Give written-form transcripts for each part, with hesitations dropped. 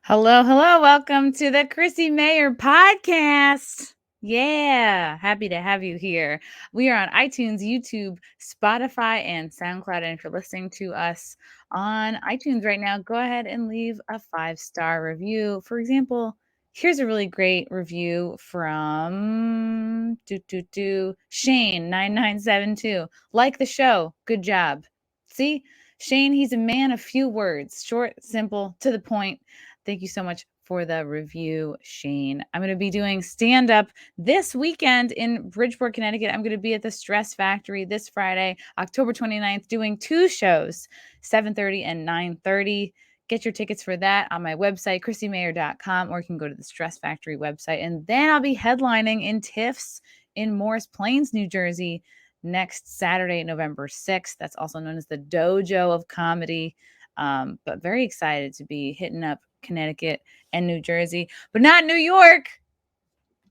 Hello, hello. Welcome to the Chrissie Mayr podcast. Yeah, happy to have you here. We are on iTunes, YouTube, Spotify, and SoundCloud. And if you're listening to us on iTunes right now, go ahead and leave a 5-star review. For example, here's a really great review from Shane9972. Like the show. Good job. See, Shane, he's a man of few words, short, simple, to the point. Thank you so much for the review, Shane. I'm going to be doing stand-up this weekend in Bridgeport, Connecticut. I'm going to be at the Stress Factory this Friday, October 29th, doing 2 shows, 7:30 and 9:30. Get your tickets for that on my website, ChrissieMayr.com, or you can go to the Stress Factory website. And then I'll be headlining in TIFF's in Morris Plains, New Jersey, next Saturday, November 6th. That's also known as the Dojo of Comedy. But very excited to be hitting up Connecticut and New Jersey, but not New York.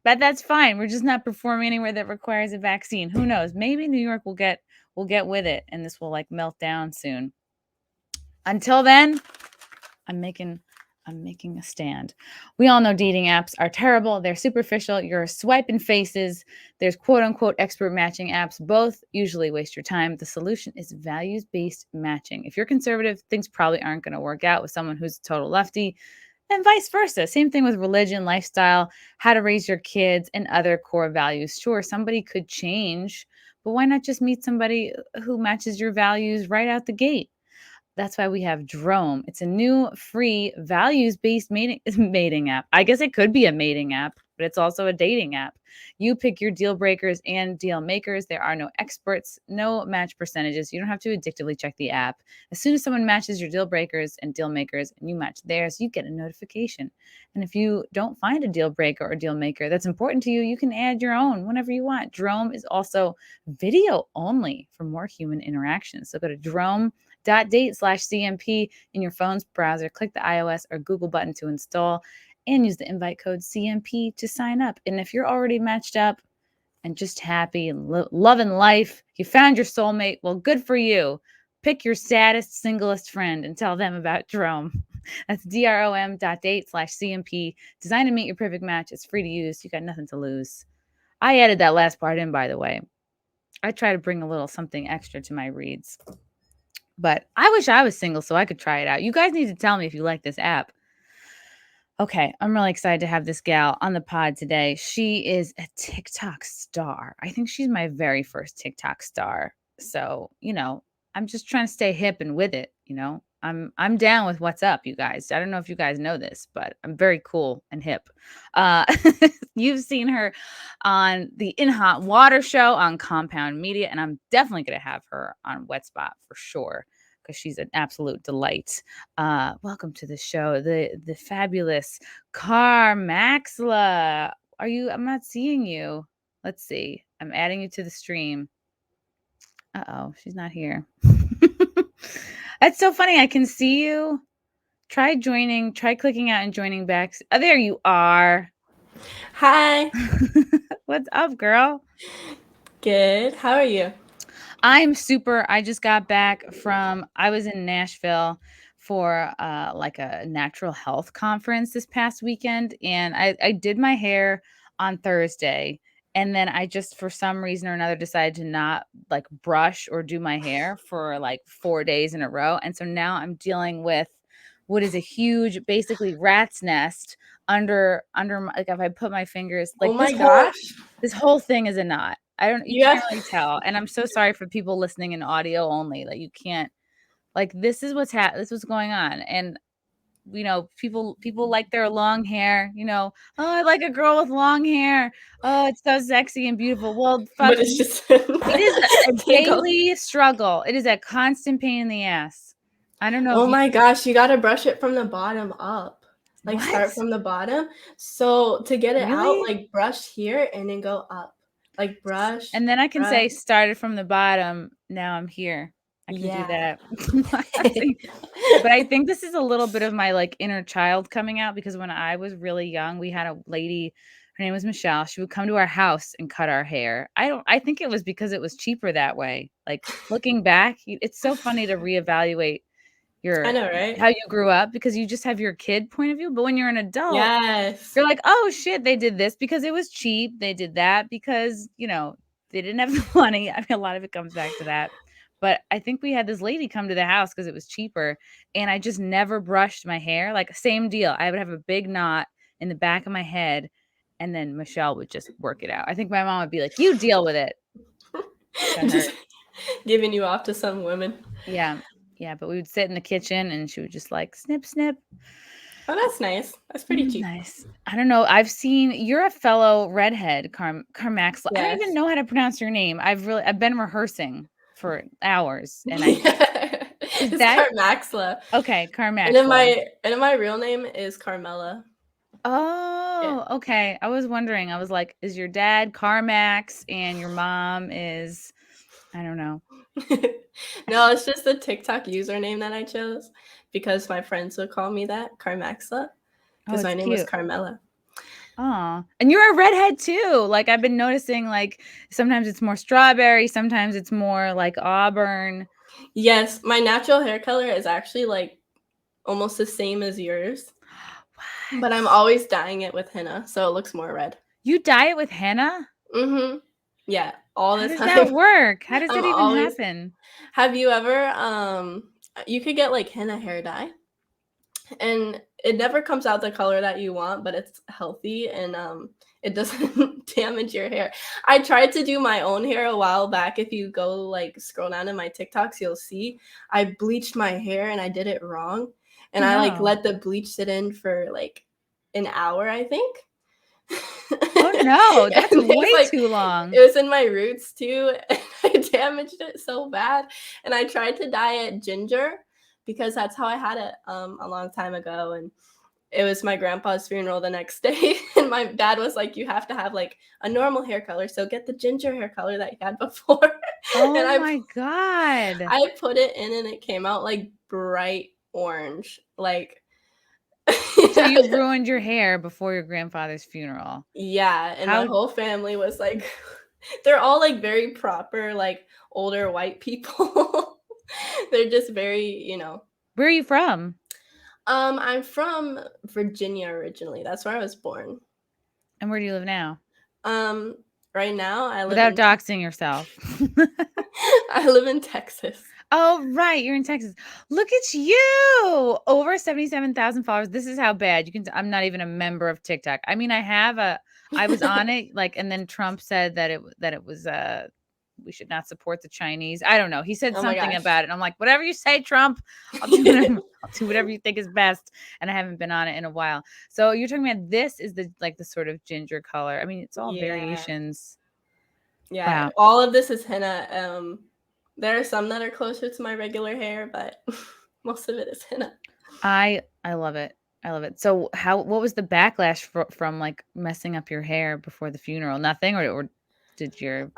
But that's fine. We're just not performing anywhere that requires a vaccine. Who knows? Maybe New York will get with it, and this will like melt down soon. Until then, I'm making a stand. We all know dating apps are terrible. They're superficial. You're swiping faces. There's quote unquote expert matching apps. Both usually waste your time. The solution is values-based matching. If you're conservative, things probably aren't going to work out with someone who's a total lefty, and vice versa. Same thing with religion, lifestyle, how to raise your kids, and other core values. Sure, somebody could change, but why not just meet somebody who matches your values right out the gate? That's why we have Drom. It's a new free values-based mating app. I guess it could be a mating app, but it's also a dating app. You pick your deal breakers and deal makers. There are no experts, no match percentages. You don't have to addictively check the app. As soon as someone matches your deal breakers and deal makers and you match theirs, you get a notification. And if you don't find a deal breaker or deal maker that's important to you, you can add your own whenever you want. Drom is also video only for more human interaction. So go to Drom.Date/CMP in your phone's browser. Click the iOS or Google button to install and use the invite code CMP to sign up. And if you're already matched up and just happy and loving life, you found your soulmate, well, good for you. Pick your saddest, singlest friend and tell them about Drom. That's Drom.Date/CMP. Designed to meet your perfect match. It's free to use. You got nothing to lose. I added that last part in, by the way. I try to bring a little something extra to my reads. But I wish I was single so I could try it out. You guys need to tell me if you like this app. Okay, I'm really excited to have this gal on the pod today. She is a TikTok star. I think she's my very first TikTok star. So, I'm just trying to stay hip and with it, I'm down with what's up, you guys. I don't know if you guys know this, but I'm very cool and hip. You've seen her on the In Hot Water show on Compound Media, and I'm definitely going to have her on Wet Spot for sure because she's an absolute delight. Welcome to the show, the fabulous Carm Maxla. I'm not seeing you. Let's see. I'm adding you to the stream. Uh-oh, she's not here. That's so funny. I can see you. Try clicking out and joining back. Oh, there you are. Hi. What's up, girl? Good. How are you? I'm super. I just got back I was in Nashville for like a natural health conference this past weekend, and I did my hair on Thursday, and then I just for some reason or another decided to not like brush or do my hair for like 4 days in a row, and so now I'm dealing with what is a huge, basically rat's nest under my, like if I put my fingers like oh my gosh. this whole thing is a knot. You Yeah. can't really tell. And I'm so sorry for people listening in audio only. Like you can't, like this is what's going on. And people like their long hair, oh, I like a girl with long hair. Oh, it's so sexy and beautiful. Well, But it's just it is a daily struggle. It is a constant pain in the ass. I don't know. Oh my gosh, you got to brush it from the bottom up. Like What? start from the bottom. So to get it Really? out, like brush here and then go up. Like brush. And then I can brush. say started from the bottom. Now I'm here. I can do that. But I think this is a little bit of my like inner child coming out because when I was really young, we had a lady, her name was Michelle. She would come to our house and cut our hair. I think it was because it was cheaper that way. Like looking back, it's so funny to reevaluate I know, right? how you grew up, because you just have your kid point of view. But when you're an adult, Yes. you're like, oh shit, they did this because it was cheap. They did that because, you know, they didn't have the money. I mean, a lot of it comes back to that. But I think we had this lady come to the house because it was cheaper, and I just never brushed my hair. Like, same deal. I would have a big knot in the back of my head, and then Michelle would just work it out. I think my mom would be like, you deal with it. That Just hurt. giving you off to some women. Yeah. Yeah. But we would sit in the kitchen and she would just like snip, snip. Oh, that's nice. That's pretty cheap. Nice. I don't know. I've seen, you're a fellow redhead, Carmaxlla. I don't even Yes. know how to pronounce your name. I've been rehearsing for hours, and It's that Carmaxlla. okay? And then Carmaxlla. my real name is Carmella. Oh, okay. I was wondering. I was like, is your dad Carmax and your mom is, I don't know. No, it's just the TikTok username that I chose because my friends would call me that, Carmaxlla, because my name was Carmella. Oh, and you're a redhead too. Like, I've been noticing, like, sometimes it's more strawberry, sometimes it's more like auburn. Yes, my natural hair color is actually like almost the same as yours. But I'm always dyeing it with henna, so it looks more red. You dye it with henna? Mm-hmm. Yeah, all the How time. does that work? How does I'm that even always- happen? Have you ever you could get like henna hair dye, and it never comes out the color that you want, but it's healthy and it doesn't damage your hair. I tried to do my own hair a while back. If you go like scroll down in my TikToks, you'll see I bleached my hair and I did it wrong. And I like let the bleach sit in for like an hour, I think. Oh no, that's And it was, way like, too long. It was in my roots too, and I damaged it so bad. And I tried to dye it ginger because that's how I had it a long time ago. And it was my grandpa's funeral the next day, and my dad was like, "You have to have like a normal hair color, so get the ginger hair color that you had before." Oh And my god. I put it in, and it came out like bright orange, like. So you ruined your hair before your grandfather's funeral. Yeah, and my whole family was like, they're all like very proper, like older white people. They're just very, you know. Where are you from? I'm from Virginia originally. That's where I was born. And where do you live now? Right now I live Without doxing yourself. I live in Texas. Oh, right. You're in Texas. Look at you. Over 77,000 followers. This is how bad you can. I'm not even a member of TikTok. I mean, I was on it, like, and then Trump said that it was, we should not support the Chinese. I don't know. He said something about it. And I'm like, whatever you say, Trump, I'll do whatever you think is best. And I haven't been on it in a while. So you're talking about, this is the sort of ginger color. I mean, it's all variations. Yeah. Wow. All of this is henna. There are some that are closer to my regular hair, but most of it is henna. I love it. I love it. So what was the backlash from like messing up your hair before the funeral? Nothing? Or was your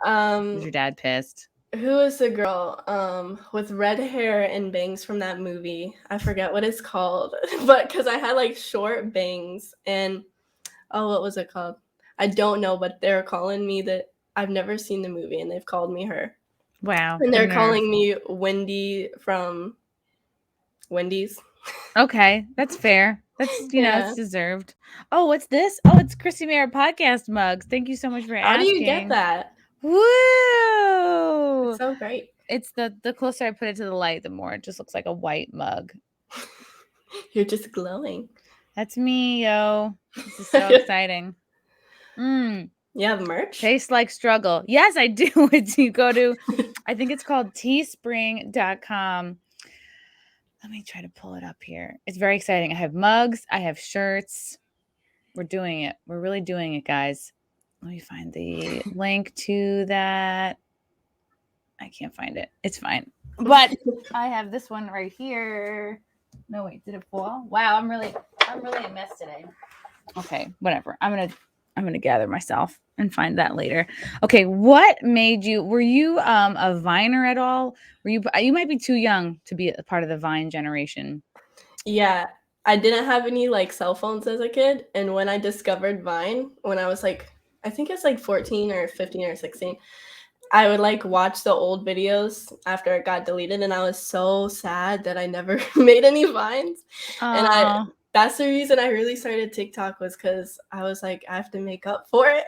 dad pissed? Who is the girl with red hair and bangs from that movie? I forget what it's called, but because I had like short bangs and what was it called? I don't know, but they're calling me that. I've never seen the movie, and they've called me her. Wow. And they're calling me Wendy from Wendy's. Okay, that's fair. That's, it's deserved. Oh, what's this? Oh, it's Chrissie Mayr podcast mugs. Thank you so much for asking. How do you get that? Woo! It's so great. It's the closer I put it to the light, the more it just looks like a white mug. You're just glowing. That's me, yo. This is so exciting. You have merch? Tastes like struggle. Yes, I do. You go to, I think it's called teespring.com. Let me try to pull it up here. It's very exciting. I have mugs. I have shirts. We're doing it. We're really doing it, guys. Let me find the link to that. I can't find it. It's fine. But I have this one right here. No, wait, did it fall? Wow, I'm really a mess today. Okay, whatever. I'm gonna gather myself and find that later. Okay, what made you? Were you a Viner at all? You might be too young to be a part of the Vine generation. Yeah, I didn't have any like cell phones as a kid, and when I discovered Vine, when I was like, I think it's like 14 or 15 or 16, I would like watch the old videos after it got deleted, and I was so sad that I never made any Vines. And that's the reason I really started TikTok, was because I was like, I have to make up for it.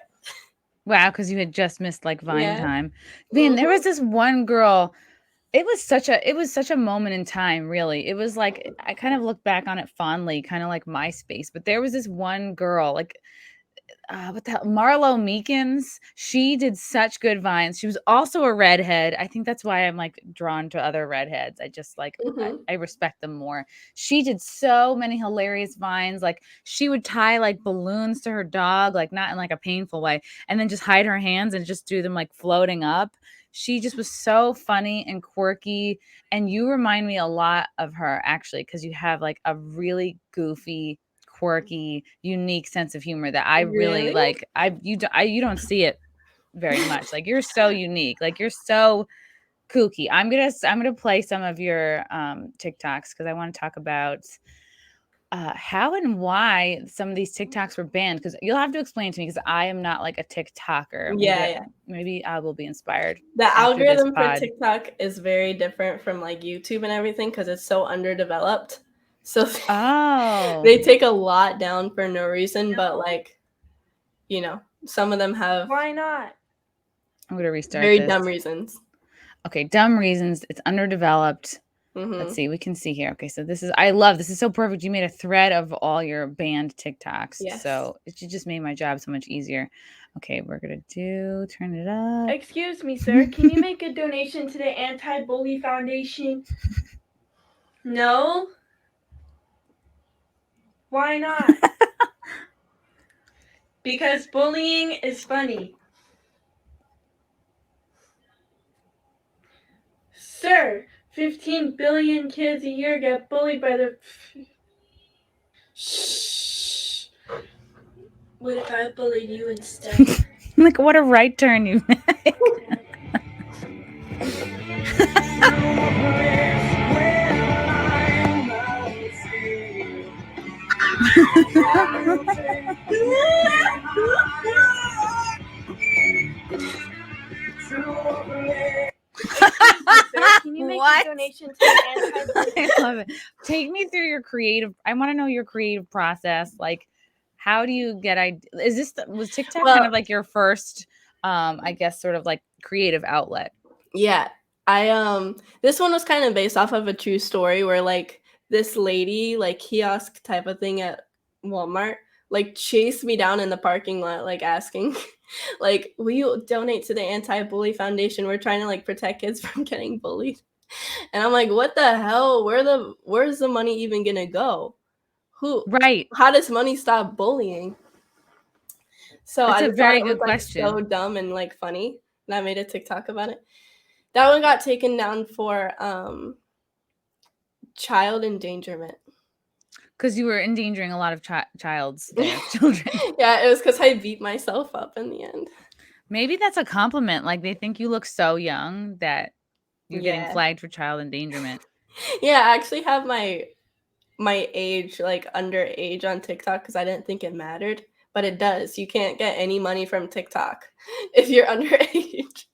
Wow, because you had just missed like Vine time. Mm-hmm. Man, there was this one girl. It was such a moment in time, really. It was like, I kind of look back on it fondly, kind of like MySpace. But there was this one girl, like, what the hell? Marlo McInnes. She did such good Vines. She was also a redhead. I think that's why I'm like drawn to other redheads. I just like, I respect them more. She did so many hilarious Vines. Like, she would tie like balloons to her dog, like not in like a painful way, and then just hide her hands and just do them like floating up. She just was so funny and quirky. And you remind me a lot of her, actually, because you have like a really goofy, quirky, unique sense of humor that I really like. You don't see it very much. Like, you're so unique. Like, you're so kooky. I'm gonna play some of your TikToks, because I want to talk about how and why some of these TikToks were banned, because you'll have to explain to me, because I am not like a TikToker. Maybe I will be inspired. The algorithm for TikTok is very different from like YouTube and everything, because it's so underdeveloped. So they take a lot down for no reason, but like, you know, some of them have. Why not? I'm gonna restart very this. Dumb reasons. Okay, dumb reasons. It's underdeveloped. Let's see. We can see here. Okay, so this is so perfect. You made a thread of all your banned TikToks. Yes. So it just made my job so much easier. Okay, we're gonna turn it up. Excuse me, sir. Can you make a donation to the Anti-Bully Foundation? No? Why not? Because bullying is funny. Sir, 15 billion kids a year get bullied by their... Shh. What if I bullied you instead? Like, what a right turn you make. Can you make a donation to the Anti-Bully? I love it. Take me through your creative. I want to know your creative process. Like, how do you get was TikTok kind of like your first, I guess, sort of like creative outlet? Yeah. This one was kind of based off of a true story, where like this lady, like kiosk type of thing at Walmart, like chased me down in the parking lot, like asking, like, will you donate to the Anti-Bully Foundation? We're trying to like protect kids from getting bullied. And I'm like, what the hell? Where's the money even gonna go? How does money stop bullying? So that's I a very good like, question. so dumb and like funny, and I made a TikTok about it. That one got taken down for child endangerment. Because you were endangering a lot of children. Yeah, it was because I beat myself up in the end. Maybe that's a compliment. Like, they think you look so young that you're getting flagged for child endangerment. Yeah, I actually have my age, like underage, on TikTok, because I didn't think it mattered. But it does. You can't get any money from TikTok if you're underage.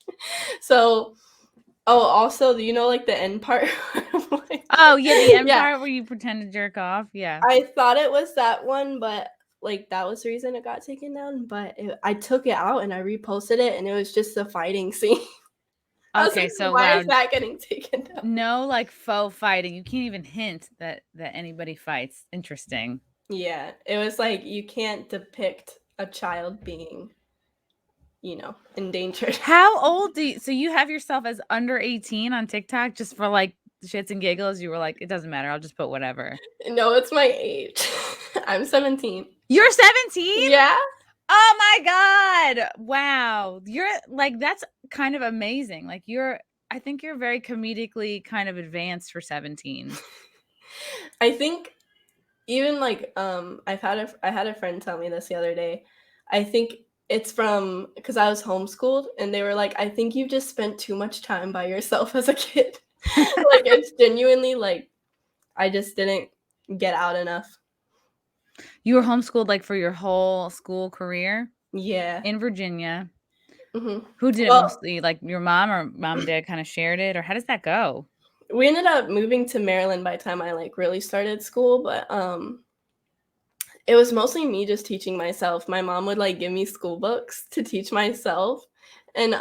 So... Oh, also, you know, like the end part? Oh, yeah, the end part where you pretend to jerk off? Yeah. I thought it was that one, but like that was the reason it got taken down. But I took it out and I reposted it, and it was just the fighting scene. Okay, like, so why is that getting taken down? No, like, faux fighting. You can't even hint that anybody fights. Interesting. Yeah, it was like, you can't depict a child being, you know, endangered. How old so you have yourself as under 18 on TikTok just for like shits and giggles? You were like, it doesn't matter, I'll just put whatever. No, it's my age. I'm 17. You're 17? Yeah. Oh my God. Wow. You're like, that's kind of amazing. Like, I think you're very comedically kind of advanced for 17. I think even like, I had a friend tell me this the other day. I think it's from, because I was homeschooled, and they were like, I think you just spent too much time by yourself as a kid. Like, it's genuinely like, I just didn't get out enough. You were homeschooled like for your whole school career? Yeah. In Virginia. Who did it Well, mostly? Like your mom or mom and dad kind of shared it, or how does that go? we ended up moving to Maryland by the time I like really started school, but it was mostly me just teaching myself. My mom would like give me school books to teach myself, and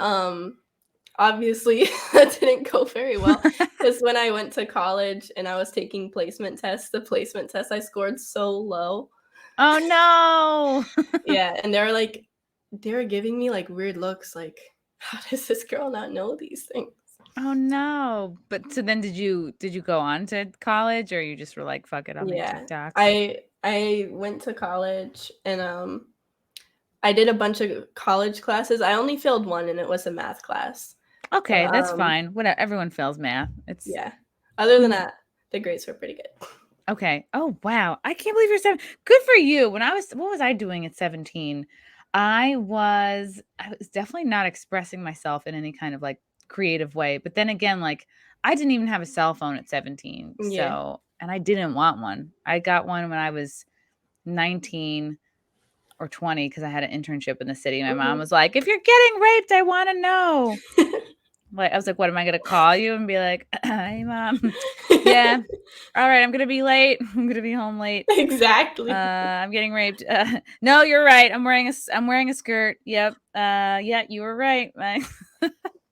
obviously that didn't go very well because when I went to college and I was taking placement tests, the placement test I scored so low. Oh no. Yeah, and they were giving me like weird looks, like, how does this girl not know these things? Oh no. But so then did you go on to college, or you just were like, fuck it, I'll make Yeah, TikToks? I went to college and I did a bunch of college classes. I only failed one, and it was a math class. Okay, But that's fine. Whatever, everyone fails math. It's yeah. Other than that, the grades were pretty good. okay. Oh wow. I can't believe you're 7. Good for you. What was I doing at 17? I was definitely not expressing myself in any kind of like creative way. But then again, like I didn't even have a cell phone at 17. Yeah. So, and I didn't want one. I got one when I was 19 or 20 because I had an internship in the city. My mom was like, "If you're getting raped, I want to know." Like I was like, "What am I gonna call you and be like, hey mom, yeah, all right, I'm gonna be late. I'm gonna be home late. Exactly. I'm getting raped. No, you're right. I'm wearing a skirt. Yep. Yeah, you were right.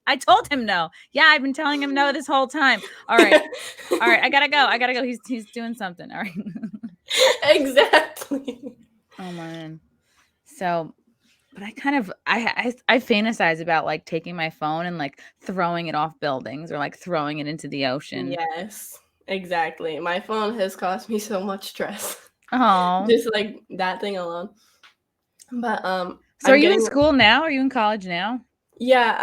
I told him no. Yeah, I've been telling him no this whole time. All right. I gotta go. He's doing something. All right. Exactly. Oh man. So, but I kind of I fantasize about like taking my phone and like throwing it off buildings or like throwing it into the ocean. Yes, exactly. My phone has caused me so much stress. Oh. Just like that thing alone. But So are you in school now? Are you in college now? Yeah,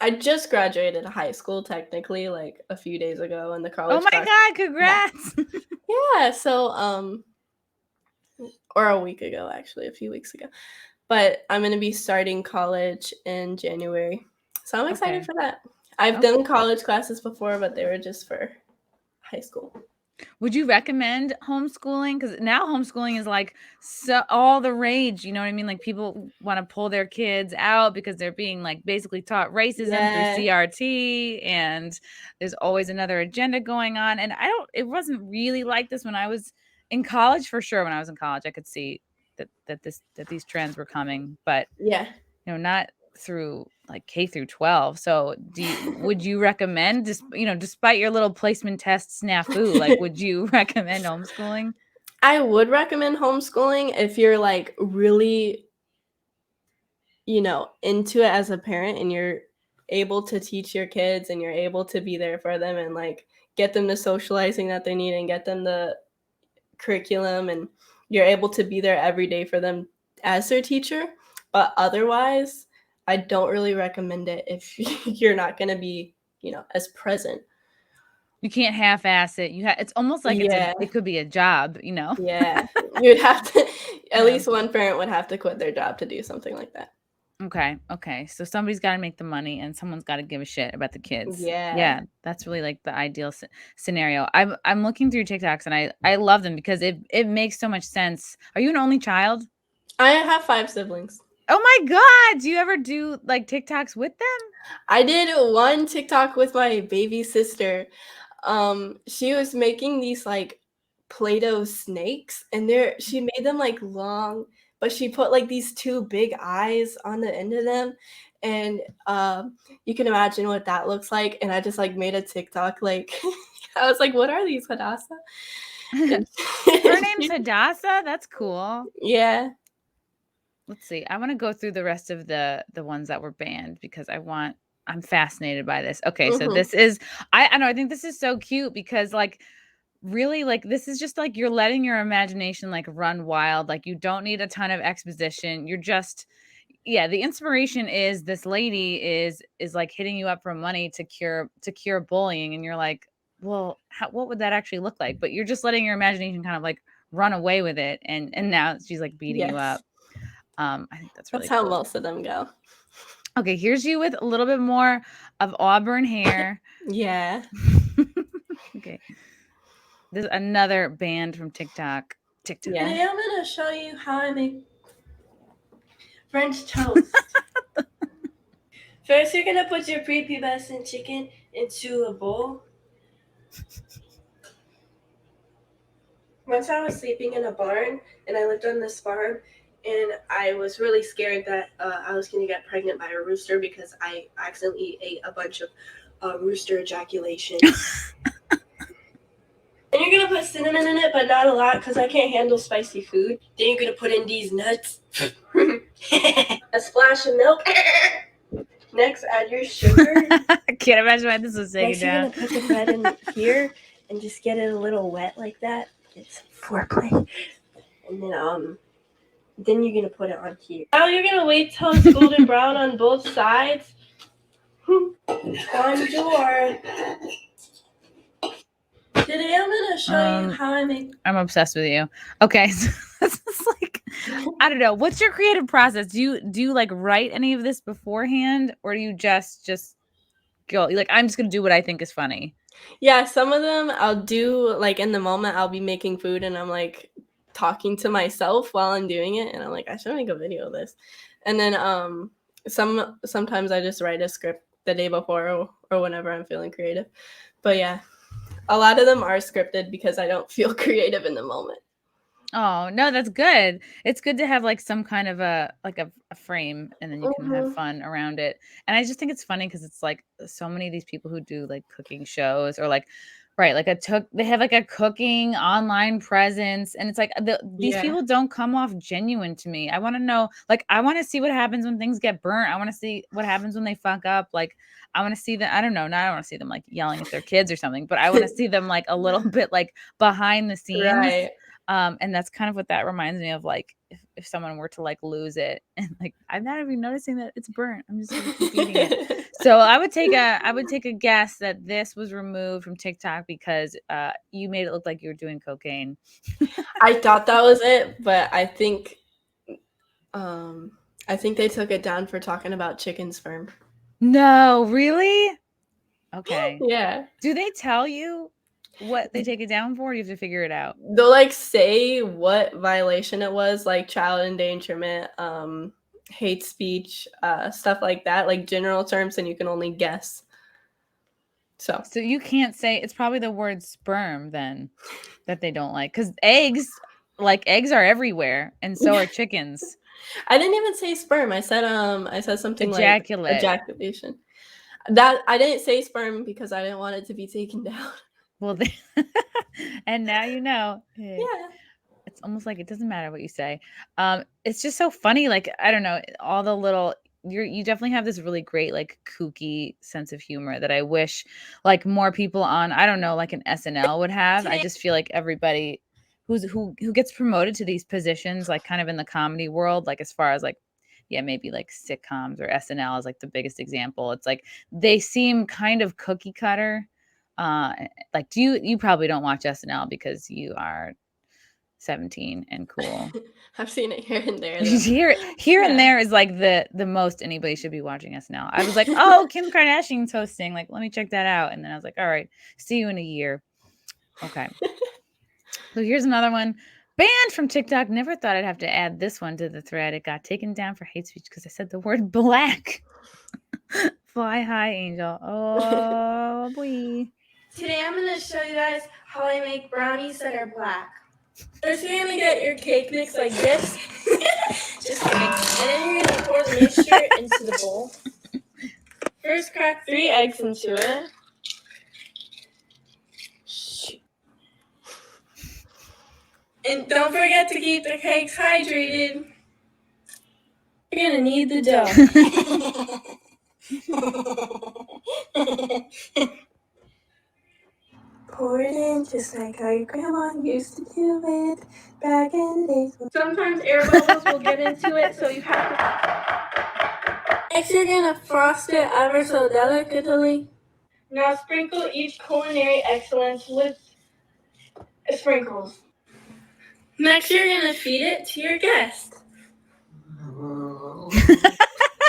I just graduated high school technically like a few days ago, and the Oh college my class. god, congrats. Yeah, so or a week ago, actually, a few weeks ago. But I'm going to be starting college in January. So I'm excited Okay. for that. I've done college classes before, but they were just for high school. Would you recommend homeschooling? Because now homeschooling is like so all the rage. You know what I mean? Like people want to pull their kids out because they're being like basically taught racism through CRT, and there's always another agenda going on. And it wasn't really like this when I was in college. For sure, when I was in college, I could see that these trends were coming, but Yeah. not through like K through 12. So would you recommend, just despite your little placement test snafu, like would you recommend homeschooling? I would recommend homeschooling if you're like really, into it as a parent, and you're able to teach your kids and you're able to be there for them and like get them the socializing that they need and get them the curriculum, and you're able to be there every day for them as their teacher. But otherwise, I don't really recommend it if you're not going to be, as present. You can't half-ass it. It's almost like it could be a job, Yeah. You'd have to, at least one parent would have to quit their job to do something like that. Okay. So somebody's got to make the money and someone's got to give a shit about the kids. Yeah. That's really like the ideal scenario. I'm looking through TikToks and I love them because it makes so much sense. Are you an only child? I have 5 siblings. Oh my god, do you ever do like TikToks with them? I did one TikTok with my baby sister. She was making these like Play-Doh snakes, and she made them like long, but she put like these 2 big eyes on the end of them, and you can imagine what that looks like. And I just like made a TikTok, like I was like, "What are these, Hadassah?" Her name's Hadassah. That's cool. Yeah. Let's see. I want to go through the rest of the ones that were banned because I'm fascinated by this. Okay, so this is I know I think this is so cute because like really like this is just like you're letting your imagination like run wild. Like you don't need a ton of exposition. You're just the inspiration is this lady is like hitting you up for money to cure bullying, and you're like, well, what would that actually look like? But you're just letting your imagination kind of like run away with it, and now she's like beating you up. I think that's really how cool. most of them go. Okay, here's you with a little bit more of auburn hair. Yeah. Okay. There's another band from TikTok. Today I'm going to show you how I make French toast. First, you're gonna put your prepubescent chicken into a bowl. Once I was sleeping in a barn, and I lived on this farm, and I was really scared that I was going to get pregnant by a rooster because I accidentally ate a bunch of rooster ejaculation. And you're going to put cinnamon in it, but not a lot because I can't handle spicy food. Then you're going to put in these nuts. A splash of milk. Next, add your sugar. I can't imagine why this was taken Next, you're down. going to put the bread in here and just get it a little wet like that. It's foreplay. And then you're gonna put it on here. Now you're gonna wait till it's golden brown on both sides. Bonjour. Today I'm gonna show you how I make. I'm obsessed with you. Okay, so this is like, I don't know. What's your creative process? Do you like write any of this beforehand, or do you just go like, I'm just gonna do what I think is funny? Yeah, some of them I'll do like in the moment. I'll be making food and I'm like talking to myself while I'm doing it, and I'm like, I should make a video of this. And then sometimes I just write a script the day before or whenever I'm feeling creative. But yeah, a lot of them are scripted because I don't feel creative in the moment. Oh no, that's good. It's good to have like some kind of a frame, and then you can have fun around it. And I just think it's funny because it's like so many of these people who do like cooking shows or like, right, like they have like a cooking online presence, and it's like these people don't come off genuine to me. I want to know, like, I want to see what happens when things get burnt. I want to see what happens when they fuck up. Like, I want to see them. I don't know. Not I want to see them like yelling at their kids or something, but I want to see them like a little bit like behind the scenes. Right. And that's kind of what that reminds me of, like if someone were to like lose it, and like I'm not even noticing that it's burnt. I'm just gonna keep eating it. So I would take a guess that this was removed from TikTok because you made it look like you were doing cocaine. I thought that was it, but I think they took it down for talking about chicken sperm. No, really? Okay. Yeah. Do they tell you what they take it down for? Or do you have to figure it out? They'll like say what violation it was, like child endangerment, hate speech, stuff like that, like general terms, and you can only guess. So you can't say, it's probably the word sperm then that they don't like, because eggs are everywhere, and so are chickens. I didn't even say sperm. I said something like ejaculation. That I didn't say sperm because I didn't want it to be taken down. Well, and now you know. Yeah. It's almost like it doesn't matter what you say. It's just so funny. Like, I don't know, all the little, you definitely have this really great, like kooky sense of humor that I wish like more people on, I don't know, like an SNL would have. I just feel like everybody who gets promoted to these positions, like kind of in the comedy world, like as far as like, yeah, maybe like sitcoms or SNL is like the biggest example. It's like they seem kind of cookie cutter. Like, you probably don't watch SNL because you are 17 and cool. I've seen it here and there. Here and there is like the most anybody should be watching SNL. I was like, oh, Kim Kardashian's hosting. Like, let me check that out. And then I was like, all right, see you in a year. Okay. So here's another one. Banned from TikTok. Never thought I'd have to add this one to the thread. It got taken down for hate speech because I said the word black. Fly high, angel. Oh, boy. Today I'm going to show you guys how I make brownies that are black. First, you're going to get your cake mix like this. Just kidding. And then you're going to pour the mixture into the bowl. First, crack 3 eggs into it. And don't forget to keep the cakes hydrated. You're going to need the dough. Pour it in just like how your grandma used to do it back in the days. Sometimes air bubbles will get into it, so you have to. Next, you're going to frost it ever so delicately. Now sprinkle each culinary excellence with sprinkles. Next, you're going to feed it to your guest.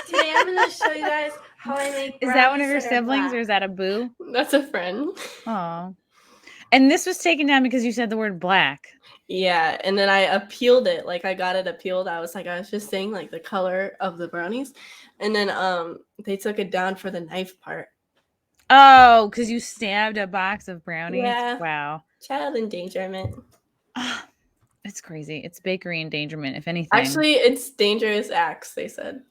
Today, I'm going to show you guys how I make brownies. Is that one of your siblings or is that a boo? That's a friend. Oh. And this was taken down because you said the word black. Yeah, and then I appealed it. Like I got it appealed. I was just saying like the color of the brownies. And then they took it down for the knife part. Oh, because you stabbed a box of brownies? Yeah. Wow. Child endangerment. It's crazy. It's bakery endangerment, if anything. Actually, it's dangerous acts, they said.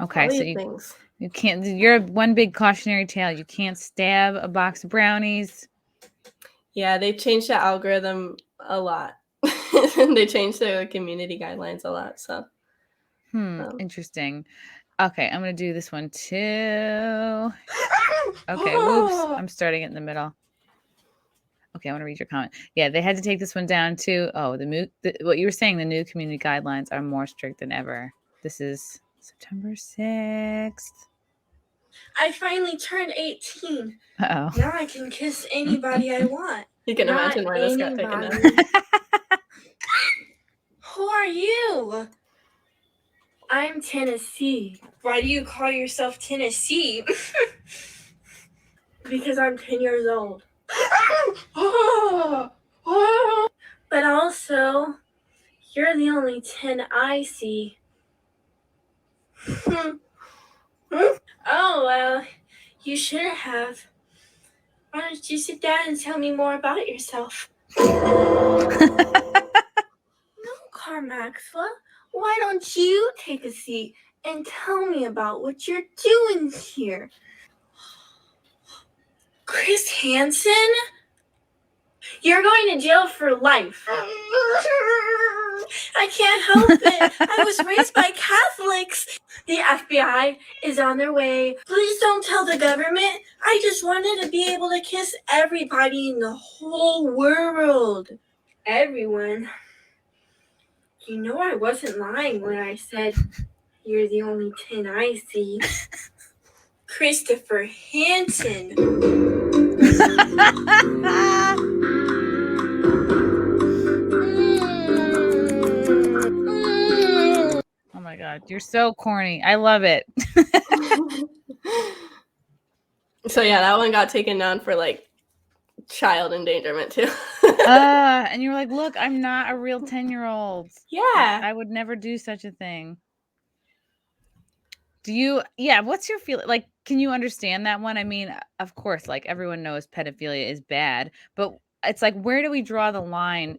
Okay, all so these things. You can't, you're one big cautionary tale. You can't stab a box of brownies. Yeah, they changed the algorithm a lot. They changed the community guidelines a lot. So, Interesting. Okay, I'm going to do this one too. Okay, whoops. I'm starting it in the middle. Okay, I want to read your comment. Yeah, they had to take this one down too. Oh, what you were saying, the new community guidelines are more strict than ever. This is September 6th. I finally turned 18. Uh-oh. Now I can kiss anybody I want. You can imagine why this got taken down. Who are you? I'm Tennessee. Why do you call yourself Tennessee? Because I'm 10 years old. But also, you're the only 10 I see. Oh, well, you shouldn't have. Why don't you sit down and tell me more about yourself? No, Carmaxlla. Why don't you take a seat and tell me about what you're doing here? Chris Hansen? You're going to jail for life. I can't help it. I was raised by Catholics. The FBI is on their way. Please don't tell the government. I just wanted to be able to kiss everybody in the whole world. Everyone. You know I wasn't lying when I said you're the only 10 I see. Christopher Hansen. Oh my God, you're so corny. I love it. So yeah, that one got taken down for like child endangerment too. And you were like, look, I'm not a real 10-year-old. Yeah. I would never do such a thing. What's your feeling? Like, can you understand that one? I mean, of course, like everyone knows pedophilia is bad, but it's like, where do we draw the line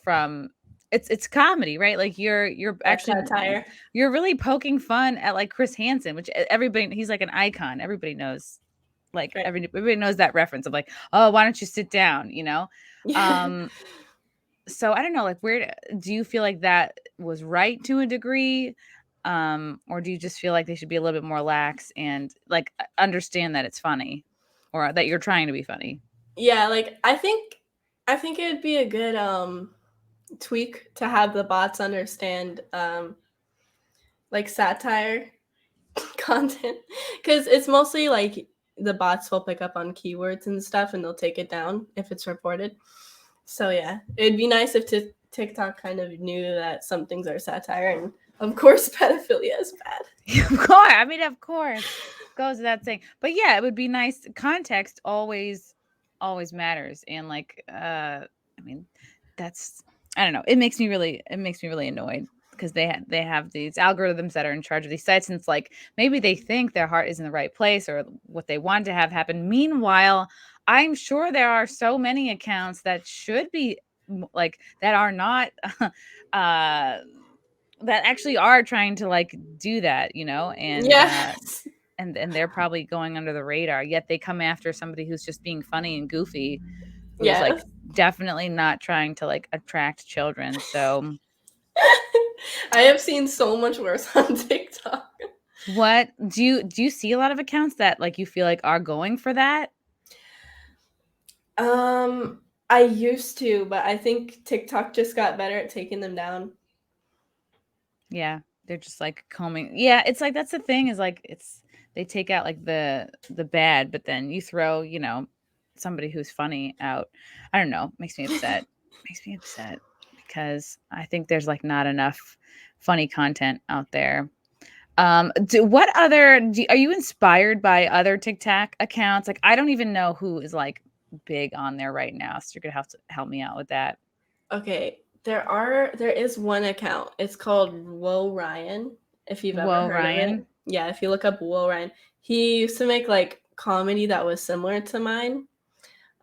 from? It's comedy, right? Like you're actually satire. You're really poking fun at like Chris Hansen, which everybody, he's like an icon. Everybody knows, like right. everybody knows that reference of like, oh, why don't you sit down? You know? Yeah. So I don't know, like, where do you feel like that was right to a degree? Or do you just feel like they should be a little bit more lax and like understand that it's funny or that you're trying to be funny? Yeah, like I think it would be a good tweak to have the bots understand like satire content, because it's mostly like the bots will pick up on keywords and stuff and they'll take it down if it's reported. So yeah, it'd be nice if TikTok kind of knew that some things are satire, and of course pedophilia is bad. Of course. I mean, of course. Goes without saying. But yeah, it would be nice. Context always matters. And like I mean, that's, I don't know. It makes me really annoyed because they have these algorithms that are in charge of these sites, and it's like maybe they think their heart is in the right place or what they want to have happen. Meanwhile, I'm sure there are so many accounts that should be like that are not that actually are trying to like do that, you know, and Yes. And they're probably going under the radar, yet they come after somebody who's just being funny and goofy, who's like definitely not trying to like attract children. So I have seen so much worse on TikTok. What do you see a lot of accounts that like you feel like are going for that? I used to, but I think TikTok just got better at taking them down. Yeah, they're just like combing. Yeah, it's like that's the thing is like they take out like the bad, but then you throw, you know, somebody who's funny out. I don't know, makes me upset. Makes me upset because I think there's like not enough funny content out there. Are you inspired by other TikTok accounts? Like I don't even know who is like big on there right now. So you're gonna have to help me out with that. Okay, there is one account. It's called Whoa Ryan. If you've ever Whoa, heard of it, Ryan. yeah. If you look up Whoa Ryan, he used to make like comedy that was similar to mine.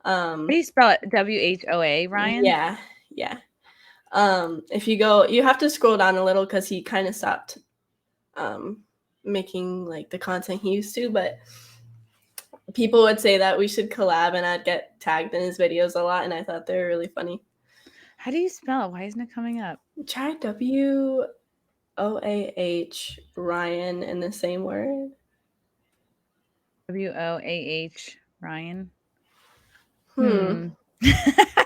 How do you spell it? WHOA, Ryan? Yeah. If you go, you have to scroll down a little because he kind of stopped making like the content he used to, but people would say that we should collab, and I'd get tagged in his videos a lot, and I thought they were really funny. How do you spell it? Why isn't it coming up? Try WOAH Ryan in the same word. WOAH, Ryan.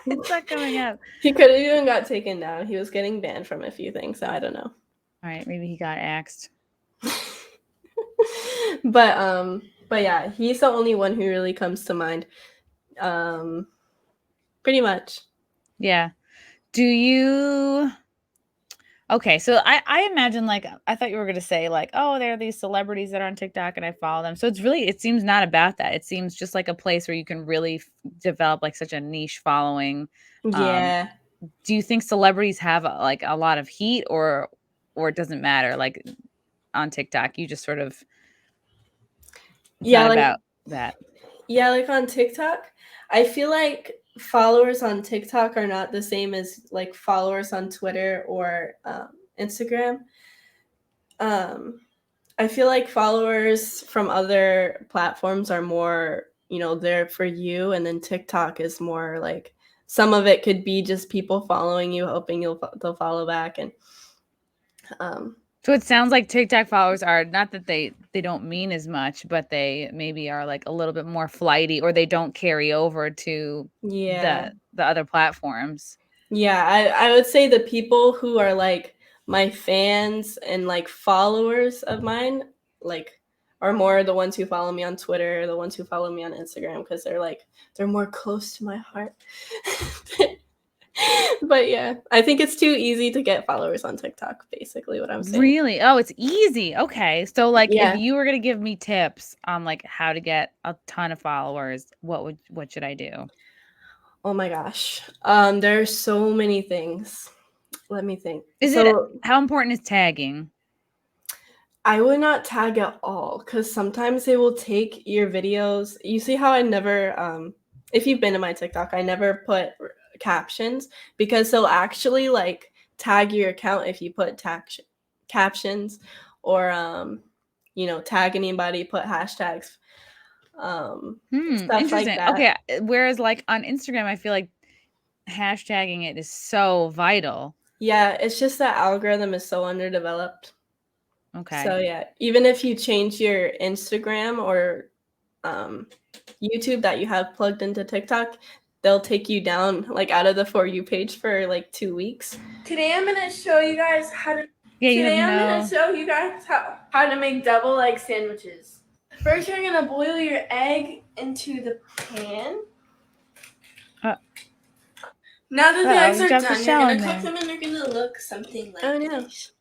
It's not coming up. He could have even got taken down. He was getting banned from a few things, so I don't know. All right, maybe he got axed. But yeah, he's the only one who really comes to mind. Pretty much. Yeah. Do you? Okay, so I imagine, like, I thought you were gonna say like, oh, there are these celebrities that are on TikTok and I follow them. So it seems not about that. It seems just like a place where you can really develop like such a niche following. Yeah. Do you think celebrities have like a lot of heat, or it doesn't matter? Like on TikTok, you just sort of like, about that. Yeah, like on TikTok, I feel like followers on TikTok are not the same as like followers on Twitter or Instagram. I feel like followers from other platforms are more, there for you, and then TikTok is more like, some of it could be just people following you, hoping they'll follow back, and so it sounds like TikTok followers are not that they don't mean as much, but they maybe are like a little bit more flighty, or they don't carry over to the other platforms. Yeah, I would say the people who are like my fans and like followers of mine, like, are more the ones who follow me on Twitter, the ones who follow me on Instagram, because they're more close to my heart. But yeah, I think it's too easy to get followers on TikTok, basically what I'm saying. Really? Oh, it's easy. Okay. So like, Yeah. if you were going to give me tips on like how to get a ton of followers, what should I do? Oh my gosh. There's so many things. Let me think. How important is tagging? I would not tag at all, because sometimes they will take your videos. You see how I never, if you've been to my TikTok, I never put captions, because they'll actually like tag your account if you put captions, or tag anybody, put hashtags, stuff Interesting. like that. Okay, whereas like on Instagram, I feel like hashtagging it is so vital. Yeah, it's just that algorithm is so underdeveloped. Okay. So yeah, even if you change your Instagram or YouTube that you have plugged into TikTok, they'll take you down like out of the For You page for like 2 weeks. Today I'm gonna show you guys how to. Yeah, Today I'm gonna show you guys how to make double egg sandwiches. First, you're gonna boil your egg into the pan. Now that the eggs are done, you're gonna cook them, and they're gonna look something like this.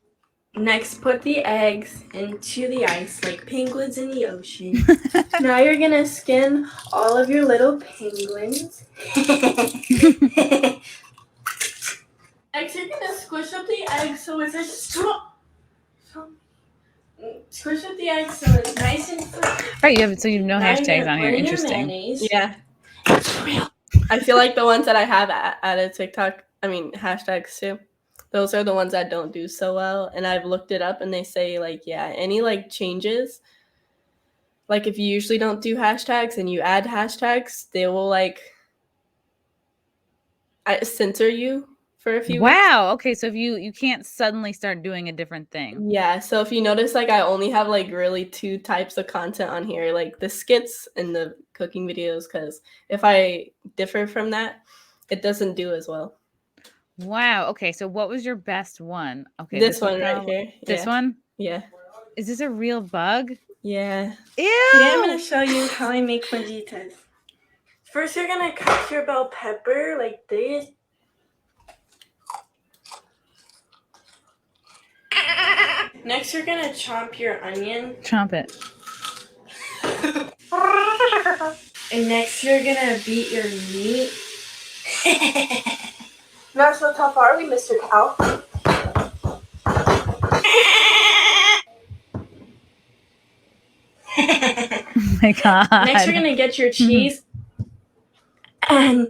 Next, put the eggs into the ice like penguins in the ocean. Now you're gonna skin all of your little penguins. Next, you're gonna squish up the egg so it's squish up the egg so it's nice and flat. Right, you have no hashtags on here. Interesting. Yeah, it's real. I feel like the ones that I have added TikTok, hashtags too. Those are the ones that don't do so well. And I've looked it up, and they say like, yeah, any like changes, like if you usually don't do hashtags and you add hashtags, they will like censor you for a few weeks. Wow. Okay, so if you can't suddenly start doing a different thing. Yeah, so if you notice, like I only have like really 2 types of content on here, like the skits and the cooking videos, because if I differ from that, it doesn't do as well. Wow. Okay, so what was your best one? Okay, this one right here. This one? Yeah. Is this a real bug? Yeah. Ew! Today I'm gonna show you how I make fajitas. First, you're gonna cut your bell pepper like this. Next, you're gonna chomp your onion. Chomp it. And next you're gonna beat your meat. Maxla, how far are we, Mr. Cow? Oh my god. Next you're gonna get your cheese. And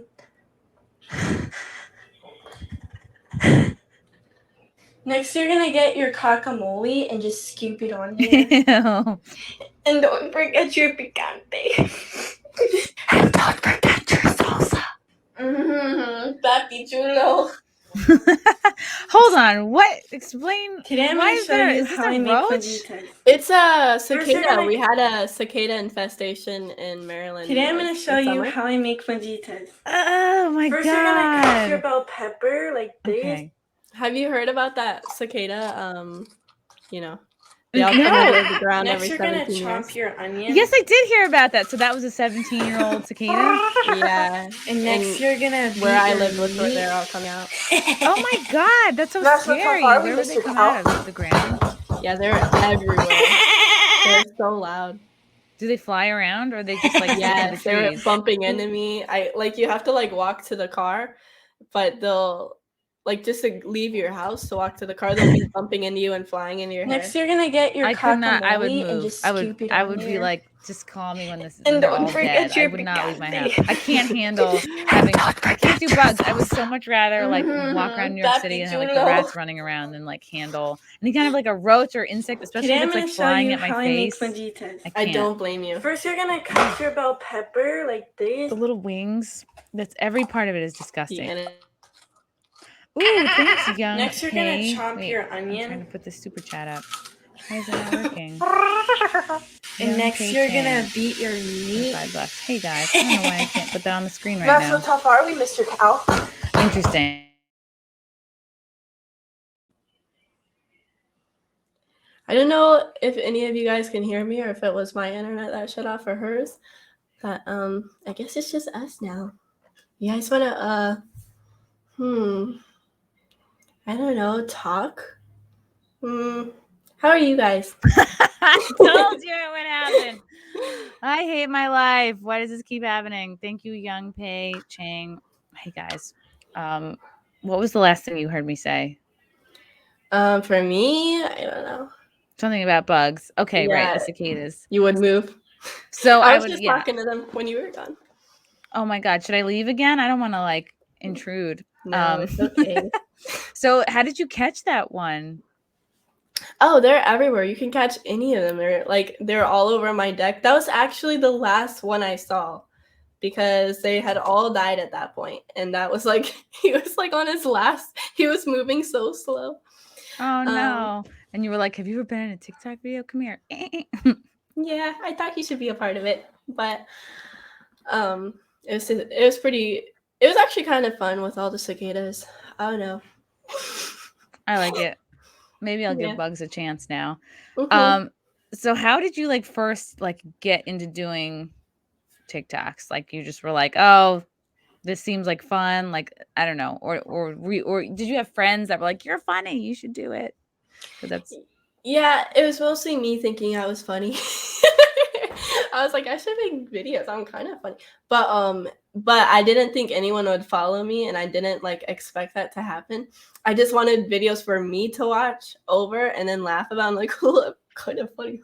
next you're gonna get your guacamole and just scoop it on here. Ew. And don't forget your picante. And don't forget your salsa. Papi chulo. Hold on. What? Explain. Today I'm why gonna is show there? you Is this how a I make roach? fajitas. It's a First, you're cicada. gonna- We had a cicada infestation in Maryland. Today I'm like, gonna show in you summer. how I make fajitas. Oh my First you're gonna cut your god. bell pepper like this. Okay. Have you heard about that cicada? You know, They all come No. out of the ground Next every you're gonna 17 chop years. your onion. Yes, I did hear about that. So that was a 17-year-old cicada. Yeah. And next you're gonna beat where I your lived was where meat. they're all coming out. Oh my god, that's so That's what scary. Safari Where would they Mr. come Cow. out of the ground? Yeah, they're everywhere. They're so loud. Do they fly around or are they just like stick to Yes, the they're trees? bumping into me. You have to like walk to the car, but they'll like just to leave your house to walk to the car, they'll be bumping into you and flying into your Next hair. you're gonna get your I could not. I would guacamole and move. just I scoop it would on be there. like, just call me when this is And when they're don't all forget dead. I your would not leave my house. picante. I can't handle having. I can't do bugs. I would so much rather like walk around New York Papi City and have like the chulo. rats running around than like handle any kind of like a roach or insect, especially Today if I'm it's gonna like show flying you at my how face. I make fajitas. I I can't. don't blame you. First you're gonna cut your bell pepper like this. The little wings. That's every part of it is disgusting. And Ooh, thanks, young. Next you're Pay. gonna chop Wait, your I'm trying to onion. put the super chat up. Why is it not working? And Young next Pay you're Chang. gonna beat your meat. $5. Hey guys, I don't know why I can't put that on the screen right That's now. what how far are we, Mr. Cow? Interesting. I don't know if any of you guys can hear me or if it was my internet that shut off or hers. But I guess it's just us now. You guys wanna I don't know, talk? How are you guys? I told you it would happen. I hate my life. Why does this keep happening? Thank you, Young Pei Chang. Hey guys. What was the last thing you heard me say? For me, I don't know. Something about bugs. Okay, right, Yeah. the cicadas. You would move. So I I was would, just yeah. talking to them when you were gone. Oh my God, should I leave again? I don't want to like intrude. No, it's okay. So how did you catch that one? Oh, they're everywhere. You can catch any of them. They're all over my deck. That was actually the last one I saw because they had all died at that point. And that was like, he was like on his last, he was moving so slow. Oh no. And you were like, have you ever been in a TikTok video? Come here. Yeah, I thought he should be a part of it. But it was actually kind of fun with all the cicadas. I don't know. I like it. Maybe I'll Yeah. give bugs a chance now. Mhm. So how did you like first like get into doing TikToks? Like you just were like, oh, this seems like fun. Like, I don't know. Or did you have friends that were like, you're funny, you should do it? Because that's Yeah, it was mostly me thinking I was funny. I was like, I should make videos. I'm kind of funny. But I didn't think anyone would follow me, and I didn't like expect that to happen. I just wanted videos for me to watch over and then laugh about. I'm like, cool, I'm kind of funny.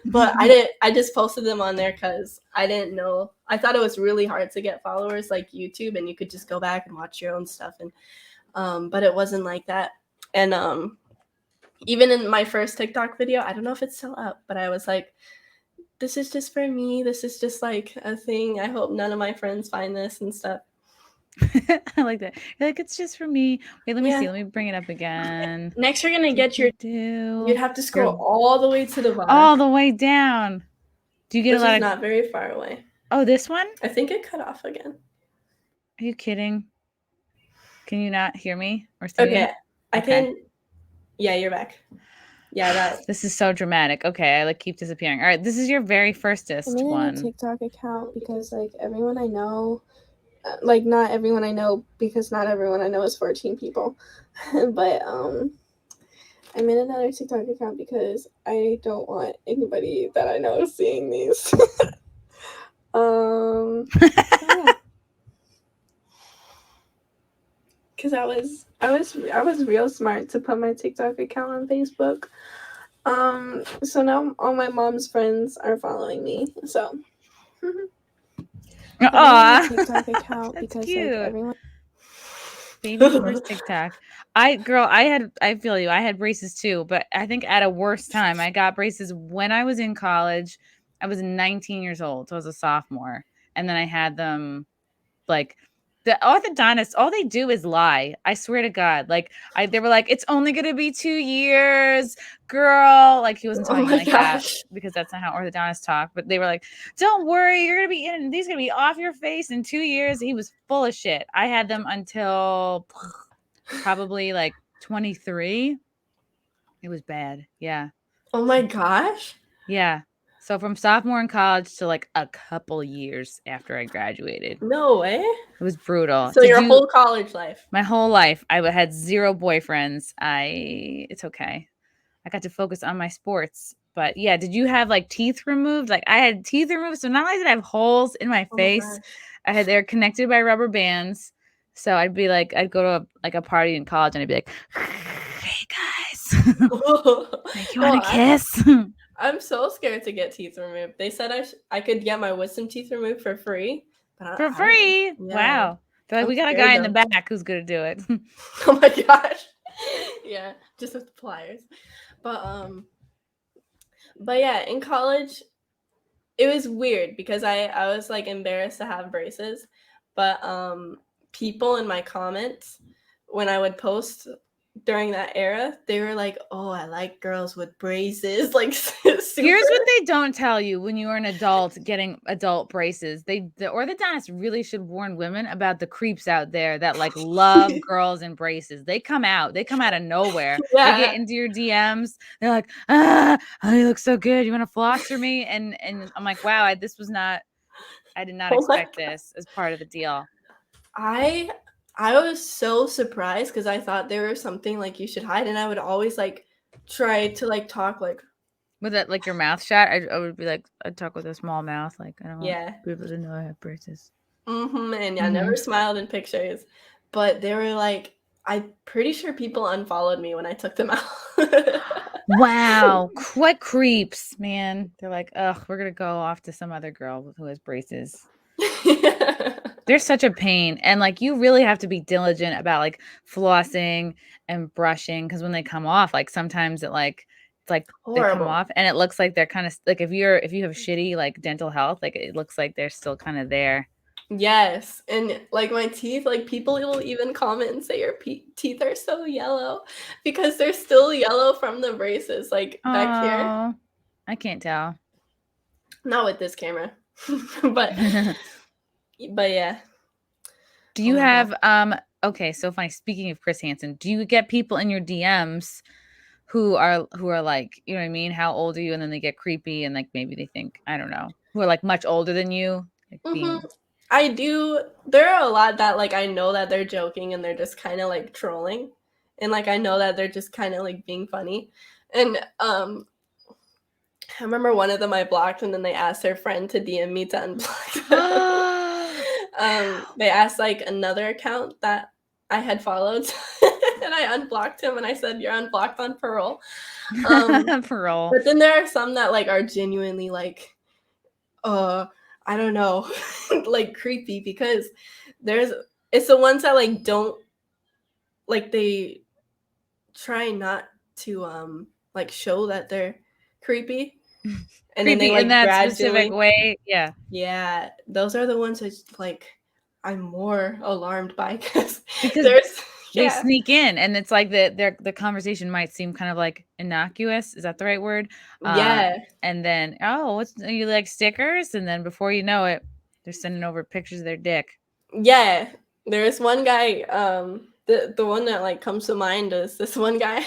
But I just posted them on there because I didn't know. I thought it was really hard to get followers like YouTube, and you could just go back and watch your own stuff. And but it wasn't like that. And even in my first TikTok video, I don't know if it's still up, but I was like, this is just for me. This is just like a thing. I hope none of my friends find this and stuff. I like that. You're like, it's just for me. Wait, let me Yeah. see. Let me bring it up again. Next, you're gonna get your. You'd have to scroll all the way to the bottom. all the way down. Do you get This a lot is of? not very far away. Oh, this one? I think it cut off again. Are you kidding? Can you not hear me or see me? Okay, I can. Yeah, you're back. Yeah, that. This is so dramatic. Okay, I like keep disappearing. All right, this is your very firstest I made one. a TikTok account because like everyone I know, like not everyone I know because not everyone I know is 14 people, but I made another TikTok account because I don't want anybody that I know seeing these. So yeah. Because I was real smart to put my TikTok account on Facebook. So now all my mom's friends are following me. So but I made a TikTok account That's because cute. like everyone. Baby first TikTok. I feel you. I had braces too, but I think at a worse time. I got braces when I was in college. I was 19 years old, so I was a sophomore, and then I had them like the orthodontists. All they do is lie. I swear to God. Like they were like, it's only gonna be 2 years, girl. Like he wasn't talking like that because that's not how orthodontists talk. But they were like, don't worry, you're gonna be in. These gonna be off your face in 2 years. He was full of shit. I had them until probably like 23. It was bad. Yeah. Oh my gosh. Yeah. So from sophomore in college to like a couple years after I graduated. No way. It was brutal. So your whole college life. My whole life. I had 0 boyfriends. It's okay. I got to focus on my sports. But yeah, did you have like teeth removed? Like I had teeth removed. So not only did I have holes in my face, they're connected by rubber bands. So I'd be like, I'd go to a party in college and I'd be like, hey guys, like, you want a kiss? I'm so scared to get teeth removed. They said I could get my wisdom teeth removed for free. But for free? Yeah. Wow. They're like, we got a guy in the back who's gonna do it. Oh my gosh. Yeah, just with the pliers. But yeah, in college, it was weird because I was like embarrassed to have braces, but people in my comments when I would post during that era, they were like, oh, I like girls with braces. Like, super. Here's what they don't tell you when you are an adult getting adult braces. The orthodontist really should warn women about the creeps out there that like love girls in braces. They come out of nowhere. Yeah. They get into your DMs. They're like, oh, you look so good. You want to floss for me? And I'm like, wow, I did not expect this as part of the deal. I was so surprised because I thought there was something like you should hide, and I would always like try to like talk like with it like your mouth shut. I would be like, I'd talk with a small mouth, like I don't want people to know I have braces. And I never smiled in pictures, but they were like, I'm pretty sure people unfollowed me when I took them out. Wow, what creeps, man! They're like, ugh, we're gonna go off to some other girl who has braces. They're such a pain. And like you really have to be diligent about like flossing and brushing because when they come off, like sometimes it's like horrible. They come off and it looks like they're kind of like if you have shitty like dental health, like it looks like they're still kind of there. Yes. And like my teeth, like people will even comment and say your teeth are so yellow because they're still yellow from the braces, like back here. I can't tell. Not with this camera. But yeah. Do you have okay, so funny. Speaking of Chris Hansen, do you get people in your DMs who are like, you know what I mean? How old are you? And then they get creepy and like maybe they think, I don't know, who are like much older than you? Like I do. There are a lot that like I know that they're joking and they're just kind of like trolling. And like I know that they're just kind of like being funny. And I remember one of them I blocked and then they asked their friend to DM me to unblock them. They asked like another account that I had followed and I unblocked him and I said, you're unblocked on parole. Parole. But then there are some that like are genuinely like, I don't know, like creepy because it's the ones that like don't like they try not to like show that they're creepy. And then they like in that gradually, specific way. Yeah. Those are the ones that like I'm more alarmed by because they sneak in and it's like the conversation might seem kind of like innocuous. Is that the right word? Yeah. And then, you like stickers? And then before you know it, they're sending over pictures of their dick. Yeah. There's one guy, the one that like comes to mind is this one guy.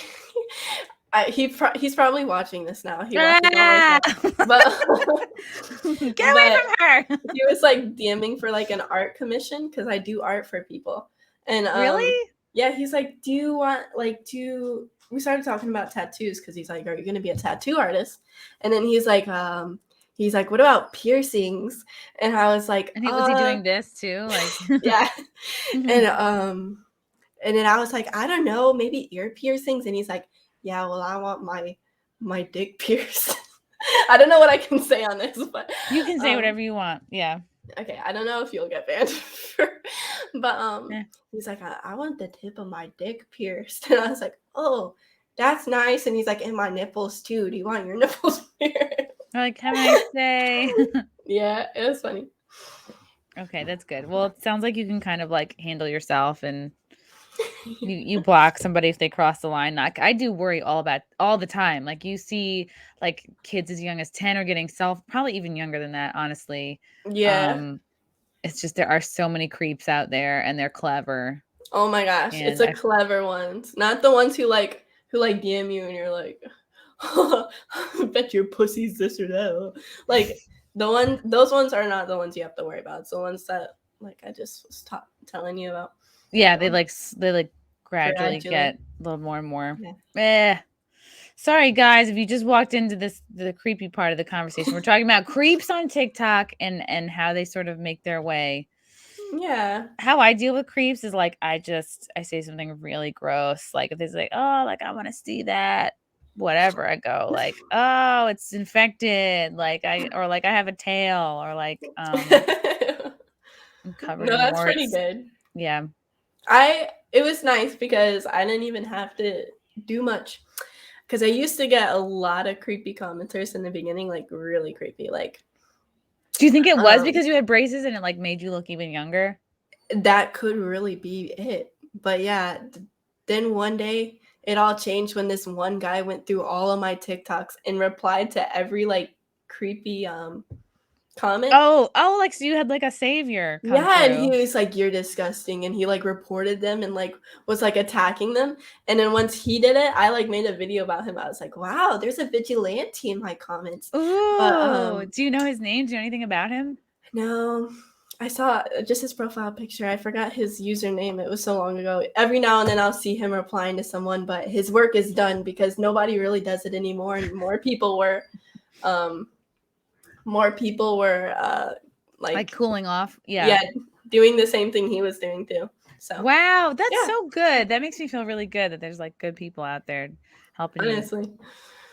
He's probably watching this now. He watches all my stuff. But get away from her. He was like DMing for like an art commission because I do art for people. And really? Yeah, he's like, do you want like we started talking about tattoos because he's like, are you gonna be a tattoo artist? And then he's like, he's like, what about piercings? And I was like, was he doing this too? Like, yeah. And then I was like, I don't know, maybe ear piercings. And he's like, yeah, well, I want my dick pierced. I don't know what I can say on this, but you can say whatever you want. Yeah. Okay, I don't know if you'll get banned, but Yeah. he's like, I want the tip of my dick pierced, and I was like, oh, that's nice. And he's like, and my nipples too. Do you want your nipples pierced? Like, have a nice day. Yeah, it was funny. Okay, that's good. Well, it sounds like you can kind of like handle yourself, and you block somebody if they cross the line. Like, I do worry all the time. Like, you see like kids as young as 10 are getting probably even younger than that, honestly. Yeah. It's just there are so many creeps out there, and they're clever. Oh my gosh, And it's the clever ones, not the ones who DM you and you're like, I bet your pussy's this or that. Like those ones are not the ones you have to worry about. It's the ones that like I just was telling you about. Yeah, they gradually get a little more and more. Yeah. Sorry guys, if you just walked into the creepy part of the conversation. We're talking about creeps on TikTok and how they sort of make their way. Yeah. How I deal with creeps is like I say something really gross. Like if it's like, oh, like I want to see that, whatever, I go like, oh, it's infected, like I have a tail, or like I'm covered in that's warts. pretty good. Yeah. It was nice because I didn't even have to do much. Because I used to get a lot of creepy commenters in the beginning, like really creepy. Like, do you think it was because you had braces and it like made you look even younger? That could really be it. But yeah, then one day it all changed when this one guy went through all of my TikToks and replied to every like creepy comment. Oh, like so you had like a savior come yeah, through. And he was like, you're disgusting, and he like reported them and like was like attacking them. And then once he did it, I like made a video about him. I was like, wow, there's a vigilante in my comments. Ooh, but, do you know his name? Do you know anything about him? No, I saw just his profile picture. I forgot his username. It was so long ago. Every now and then I'll see him replying to someone, but his work is done because nobody really does it anymore, and more people were like cooling off. Yeah, doing the same thing he was doing too. So wow, that's so good. That makes me feel really good that there's like good people out there helping honestly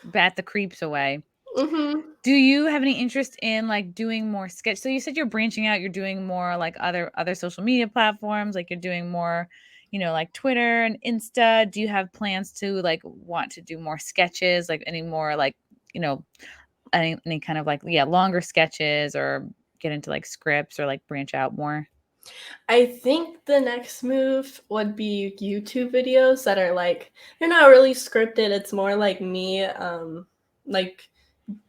bat the creeps away. Mm-hmm. Do you have any interest in like doing more sketch? So you said you're branching out, you're doing more like other social media platforms, like you're doing more, like Twitter and Insta. Do you have plans to like want to do more sketches, like any more like, any kind of like, longer sketches, or get into like scripts, or like branch out more? I think the next move would be YouTube videos that are like, they're not really scripted. It's more like me, like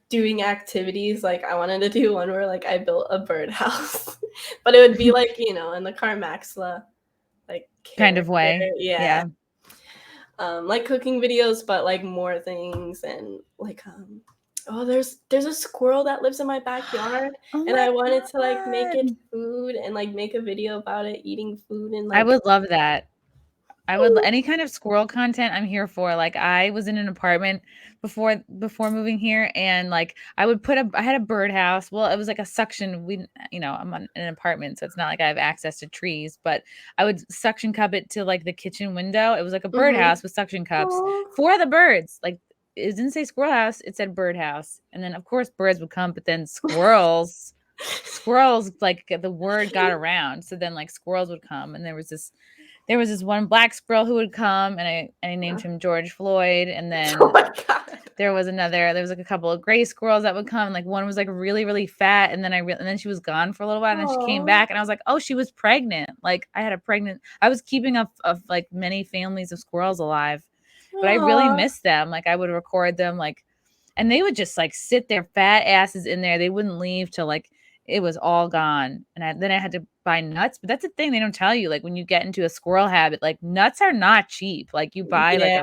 doing activities. Like I wanted to do one where like I built a birdhouse, but it would be like, in the Carm Maxla, like kind of way. Yeah. Like cooking videos, but like more things, and like there's a squirrel that lives in my backyard, and I wanted to like make it food and like make a video about it eating food, and like I would love that. I would any kind of squirrel content I'm here for. Like I was in an apartment before moving here, and like I had a birdhouse. Well, it was like a suction. I'm on an apartment, so it's not like I have access to trees, but I would suction cup it to like the kitchen window. It was like a birdhouse with suction cups for the birds. Like it didn't say squirrel house, it said birdhouse. And then of course birds would come, but then squirrels like the word got around. So then like squirrels would come, and there was this one black squirrel who would come, and I named him George Floyd. And then there was like a couple of gray squirrels that would come, and like one was like really, really fat. And then and then she was gone for a little while, and then she came back, and I was like, oh, she was pregnant. Like I was keeping up of like many families of squirrels alive, but I really missed them. Like I would record them, like, and they would just like sit their fat asses in there. They wouldn't leave till like it was all gone. And then I had to buy nuts. But that's the thing they don't tell you. Like when you get into a squirrel habit, like nuts are not cheap. Like you buy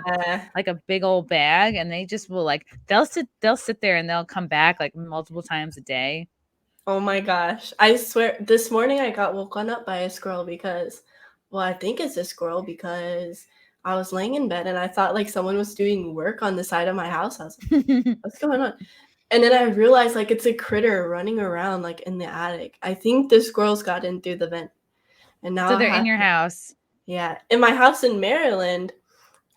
like a big old bag, and they just will like they'll sit there and they'll come back like multiple times a day. Oh my gosh. I swear this morning I got woken up by a squirrel because, well, I think it's a squirrel because I was laying in bed and I thought like someone was doing work on the side of my house. I was like, what's going on? And then I realized like it's a critter running around like in the attic. I think the squirrels got in through the vent. And now So I they're have in your house. Yeah. In my house in Maryland,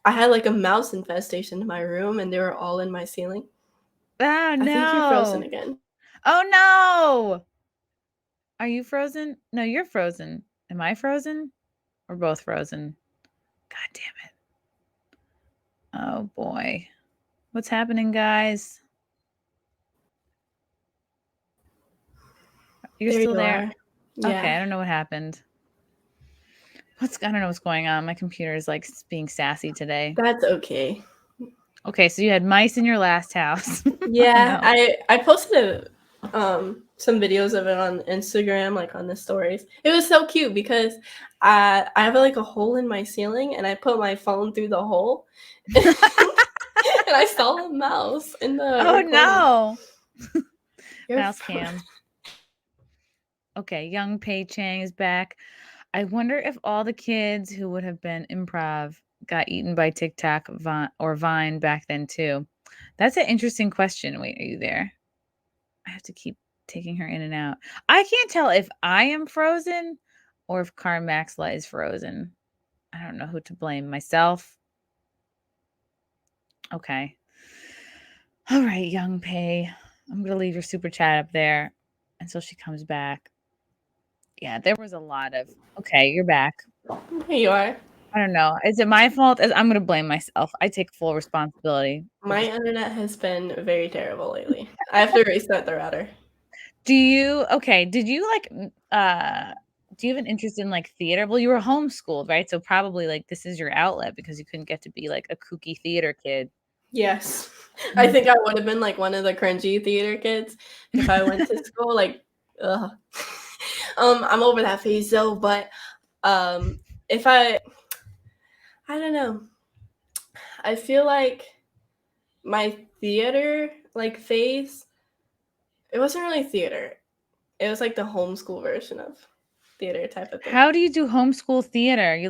I had like a mouse infestation in my room and they were all in my ceiling. Oh, no. I think you're frozen again. Oh, no. Are you frozen? No, you're frozen. Am I frozen? We're both frozen. God damn it. Oh, boy. What's happening, guys? You're There still you there? are. Yeah. Okay, I don't know what happened. I don't know what's going on. My computer is like being sassy today. That's okay. Okay, so you had mice in your last house. Yeah, Oh, no. I posted some videos of it on Instagram, like on the stories. It was so cute because I have like a hole in my ceiling and I put my phone through the hole and I saw a mouse in the Oh, recording. no. You're Mouse cam. Okay, young Pei Chang is back. I wonder if all the kids who would have been improv got eaten by TikTok or Vine back then too. That's an interesting question. Wait, are you there? I have to keep taking her in and out. I can't tell if I am frozen or if Carm Maxla is frozen. I don't know who to blame, myself. Okay. All right, young Pei. I'm going to leave your super chat up there until she comes back. Yeah, there was a lot of. Okay, you're back. Here you are. I don't know. Is it my fault? I'm going to blame myself. I take full responsibility. My internet has been very terrible lately. I have to reset the router. Did you do you have an interest in like theater? Well, you were homeschooled, right? So probably like this is your outlet because you couldn't get to be like a kooky theater kid. Yes. I think I would have been like one of the cringy theater kids if I went to school. Like, ugh. I'm over that phase though, but if I don't know. I feel like my theater like phase, it wasn't really theater. It was like the homeschool version of theater type of thing. How do you do homeschool theater? You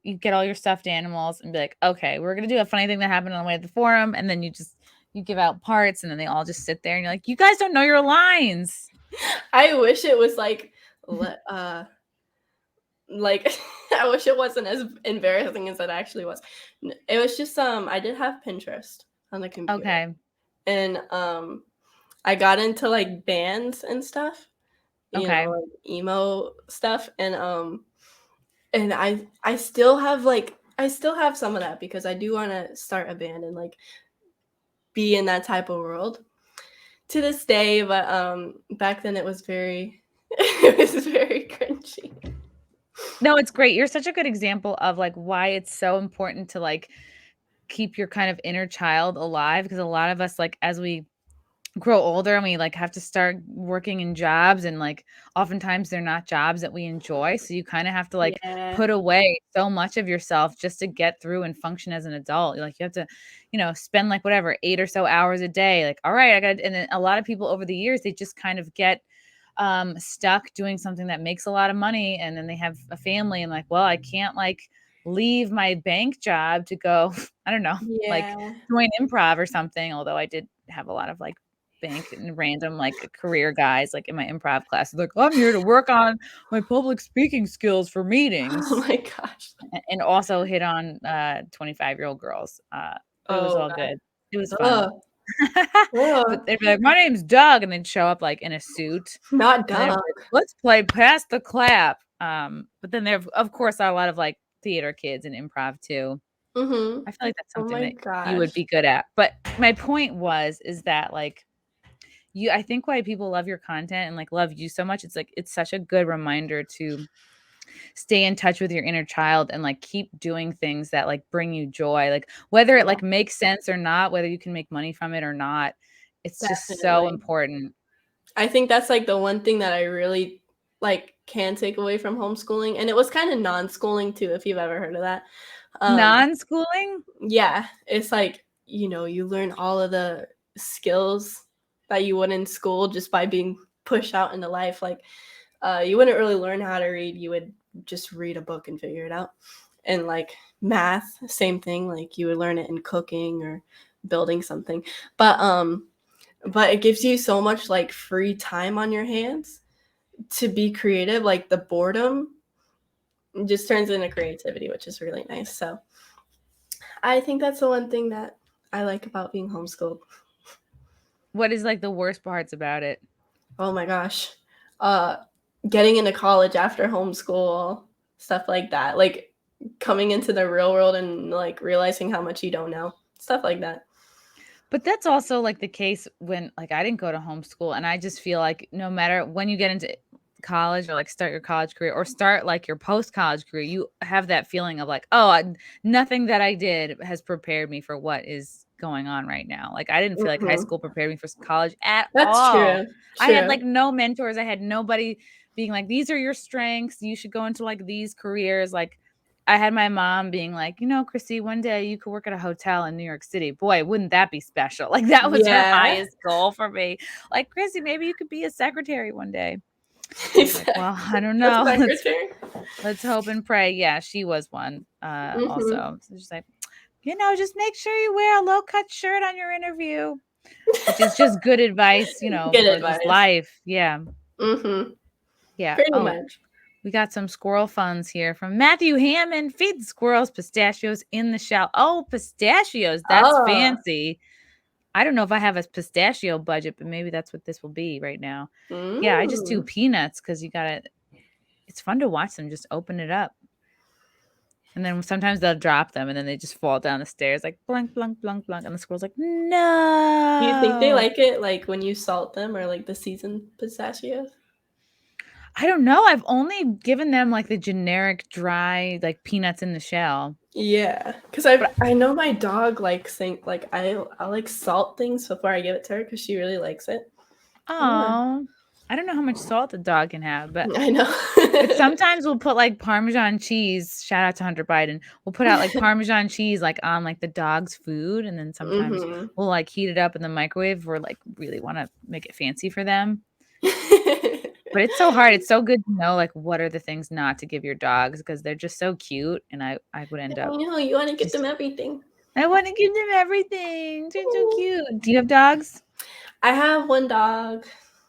you get all your stuffed animals and be like, okay, we're gonna do a funny thing that happened on the way to the forum, and then you give out parts, and then they all just sit there, and you're like, you guys don't know your lines. I wish it was like I wish it wasn't as embarrassing as it actually was. It was just I did have Pinterest on the computer. Okay. And I got into like bands and stuff. You Okay. know, like emo stuff, and I still have some of that because I do want to start a band and like be in that type of world to this day, but back then it was very cringy. No, it's great. You're such a good example of like why it's so important to like keep your kind of inner child alive, because a lot of us, like, as we grow older and we like have to start working in jobs, and like oftentimes they're not jobs that we enjoy, so you kind of have to like put away so much of yourself just to get through and function as an adult. Like you have to, spend like whatever 8 or so hours a day, like, all right, I got. And then a lot of people over the years, they just kind of get stuck doing something that makes a lot of money, and then they have a family and like, well, I can't like leave my bank job to go I don't know, like join improv or something, although I did have a lot of like bank and random like career guys like in my improv class, like, I'm here to work on my public speaking skills for meetings. Oh my gosh. And also hit on 25-year-old girls. It was all good. It was fun. But they'd be like, my name's Doug, and they'd show up like in a suit. Not Doug. Like, let's play Pass the Clap. But then there of course are a lot of like theater kids and improv too. Mm-hmm. I feel like that's something that you would be good at. But my point is that like I think why people love your content and like love you so much, it's like it's such a good reminder to stay in touch with your inner child and like keep doing things that like bring you joy, like whether it like makes sense or not, whether you can make money from it or not. It's just so important. I think that's like the one thing that I really like can take away from homeschooling, and it was kind of non-schooling too, if you've ever heard of that. Non-schooling? Yeah, it's like, you learn all of the skills that you would in school just by being pushed out into life. Like you wouldn't really learn how to read, you would just read a book and figure it out. And like math, same thing, like you would learn it in cooking or building something. But but it gives you so much like free time on your hands to be creative. Like the boredom just turns into creativity, which is really nice. So I think that's the one thing that I like about being homeschooled. What is like the worst parts about it? Oh my gosh. Getting into college after homeschool, stuff like that. Like coming into the real world and like realizing how much you don't know. Stuff like that. But that's also like the case when like I didn't go to homeschool, and I just feel like no matter when you get into college or like start your college career or start like your post-college career, you have that feeling of like, oh, nothing that I did has prepared me for what is going on right now. Like I didn't feel like high school prepared me for college at That's all. true. I had like no mentors. I had nobody being like, these are your strengths. You should go into like these careers. Like I had my mom being like, you know, Chrissy, one day you could work at a hotel in New York City. Boy, wouldn't that be special? Like that was her highest goal for me. Like, Chrissy, maybe you could be a secretary one day. Exactly. Like, well, I don't know. Let's hope and pray. Yeah, she was one also. So she's like, you know, just make sure you wear a low-cut shirt on your interview. Which is just good advice, you know, Good for advice. this life. Yeah. Yeah. Pretty much. We got some squirrel funds here from Matthew Hammond. Feed the squirrels pistachios in the shell. Oh, pistachios. That's fancy. I don't know if I have a pistachio budget, but maybe that's what this will be right now. Yeah, I just do peanuts because you got to, it's fun to watch them just open it up. And then sometimes they'll drop them and then they just fall down the stairs like blunk, blunk, blunk, blunk. And the squirrel's like, no. Do you think they like it like when you salt them or like the seasoned pistachios? I don't know. I've only given them like the generic dry like peanuts in the shell. Yeah, because I know my dog likes like I like salt things before I give it to her because she really likes it. Oh, I don't know how much salt the dog can have, but I know. but sometimes we'll put like Parmesan cheese. Shout out to Hunter Biden. We'll put out like Parmesan cheese like on like the dog's food, and then sometimes we'll like heat it up in the microwave or like really want to make it fancy for them. But it's so hard. It's so good to know like what are the things not to give your dogs because they're just so cute, and I would end up. You know, you want to give them everything. I want to give them everything. They're so cute. Do you have dogs? I have one dog.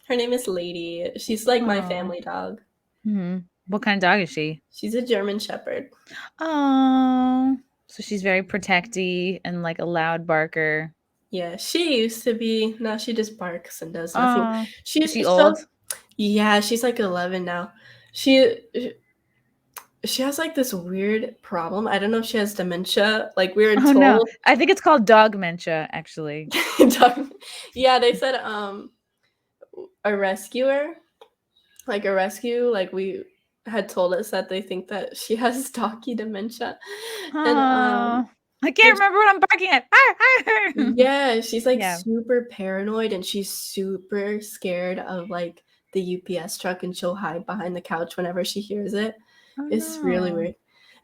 Her name is Lady. She's like my family dog. What kind of dog is she? She's a German Shepherd. Oh, so she's very protecty and like a loud barker. Yeah, she used to be. Now she just barks and does nothing. Is she old? Yeah, she's like 11 now. She has like this weird problem. I don't know if she has dementia. Like we were told. No. I think it's called dogmentia, actually. Yeah, they said a rescuer, like a rescue, like we had told us that they think that she has doggy dementia. And I can't remember what I'm barking at. Yeah, she's like super paranoid and she's super scared of like the UPS truck and she'll hide behind the couch whenever she hears it. It's really weird.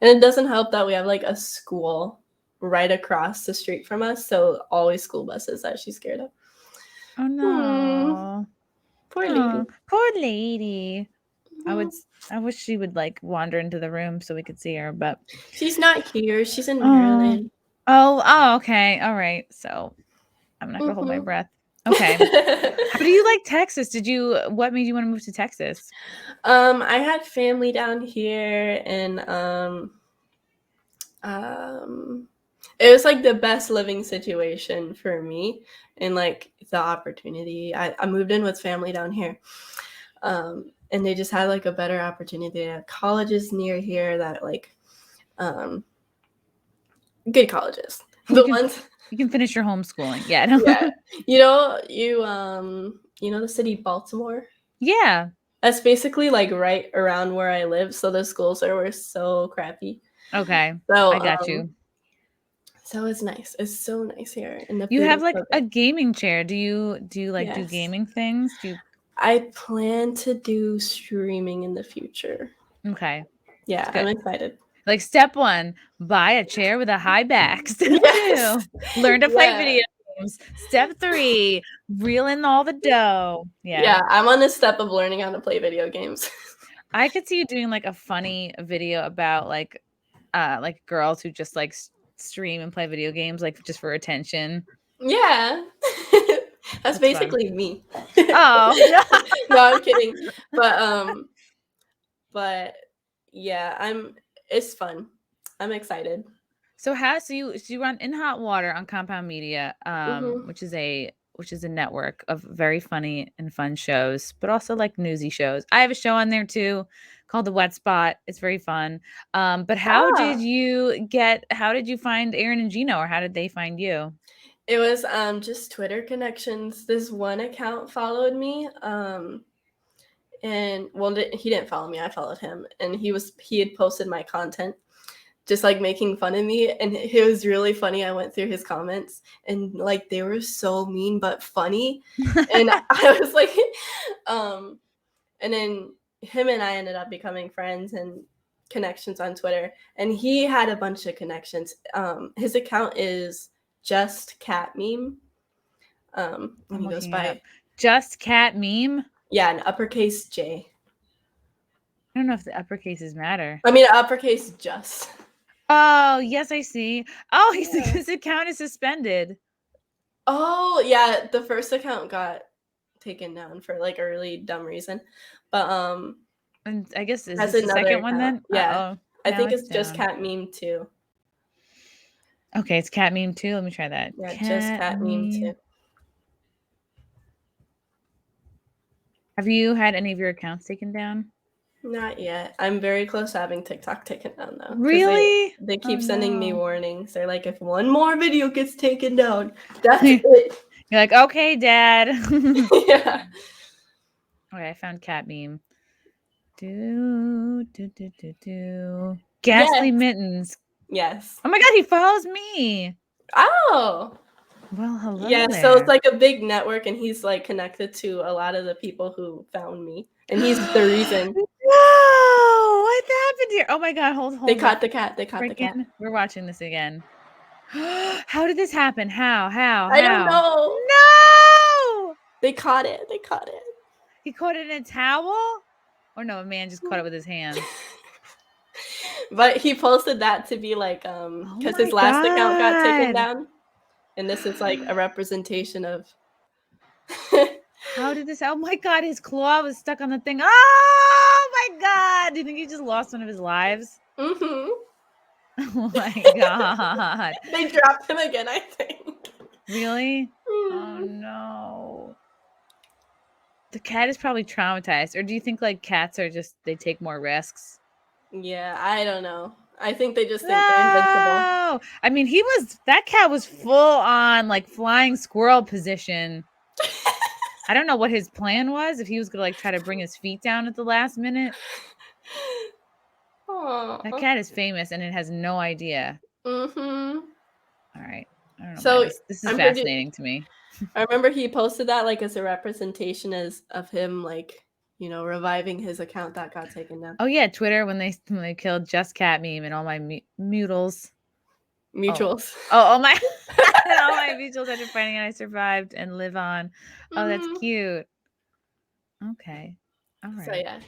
And it doesn't help that we have like a school right across the street from us, so always school buses that she's scared of. Oh no. Poor lady. Poor lady. I wish she would like wander into the room so we could see her, but she's not here. She's in Maryland. Oh, okay. All right. So I'm not gonna hold my breath. Okay. How do you like Texas? What made you want to move to Texas? I had family down here and it was like the best living situation for me and like the opportunity. I moved in with family down here. And they just had like a better opportunity. Colleges near here that like good colleges. You can finish your homeschooling. Yeah. Yeah. You know the city Baltimore? Yeah. That's basically like right around where I live. So the schools were so crappy. Okay. So I got you. So it's nice. It's so nice here. And you have like a gaming chair. Do you like do gaming things? I plan to do streaming in the future. Okay. Yeah, I'm excited. Like step 1, buy a chair with a high back. Step 2, learn to play video games. Step 3, reel in all the dough. Yeah, I'm on the step of learning how to play video games. I could see you doing like a funny video about like girls who just like stream and play video games like just for attention. Yeah. That's fun. basically me. Oh. No, I'm kidding. But yeah, it's fun. I'm excited. So you run In Hot Water on Compound Media, Mhm. which is a network of very funny and fun shows, but also like newsy shows. I have a show on there too called The Wet Spot. It's very fun. But how did you find Aaron and Gino, or how did they find you? It was just Twitter connections. This one account followed me. And well, he didn't follow me. I followed him, and he had posted my content, just like making fun of me, and it was really funny. I went through his comments, and like they were so mean but funny, and I was like, and then him and I ended up becoming friends and connections on Twitter, and he had a bunch of connections. His account is Just Cat Meme. And he goes by Just Cat Meme. Yeah, an uppercase J. I don't know if the uppercases matter. I mean, uppercase Just. Oh, yes, I see. Oh, his account is suspended. Oh, yeah, the first account got taken down for like a really dumb reason. But and I guess is has this the second account. one then? Yeah. Uh-oh. I think it's Just Cat Meme 2. Okay, it's Cat Meme 2. Let me try that. Yeah, Just Cat Meme 2. Have you had any of your accounts taken down? Not yet. I'm very close to having TikTok taken down though. Really? They keep sending me warnings. They're like, if one more video gets taken down, that's it. You're like, okay, Dad. Yeah. Okay, I found Cat Meme. Ghastly Mittens. Yes. Oh my God, he follows me. Oh. Well, hello. Yeah, there. so it's like a big network, and he's like connected to a lot of the people who found me, and he's the reason. No, what happened here? Oh my God, hold. They caught the cat. They caught the cat. We're watching this again. How did this happen? How? I don't know. No! They caught it. They caught it. He caught it in a towel? Or no, a man just caught it with his hands. But he posted that to be like, because his last account got taken down. And this is like a representation of. How did this? Oh my God, his claw was stuck on the thing. Oh my God. Do you think he just lost one of his lives? Mm-hmm. Oh my God. They dropped him again, I think. Really? Oh no. The cat is probably traumatized. Or do you think like cats are just, they take more risks? Yeah, I don't know. I think they just think they're invincible. I mean, that cat was full on like flying squirrel position. I don't know what his plan was, if he was gonna like try to bring his feet down at the last minute. Aww. That cat is famous and it has no idea. Mm-hmm. All right. I don't know. So this is fascinating to me. I remember he posted that like as a representation of him like, you know, reviving his account that got taken down. Oh yeah, Twitter when they killed Just Cat Meme and all my mutuals. Mutuals. Oh my all my mutuals after fighting and I survived and live on. Oh, that's cute. Okay. All right. So yeah.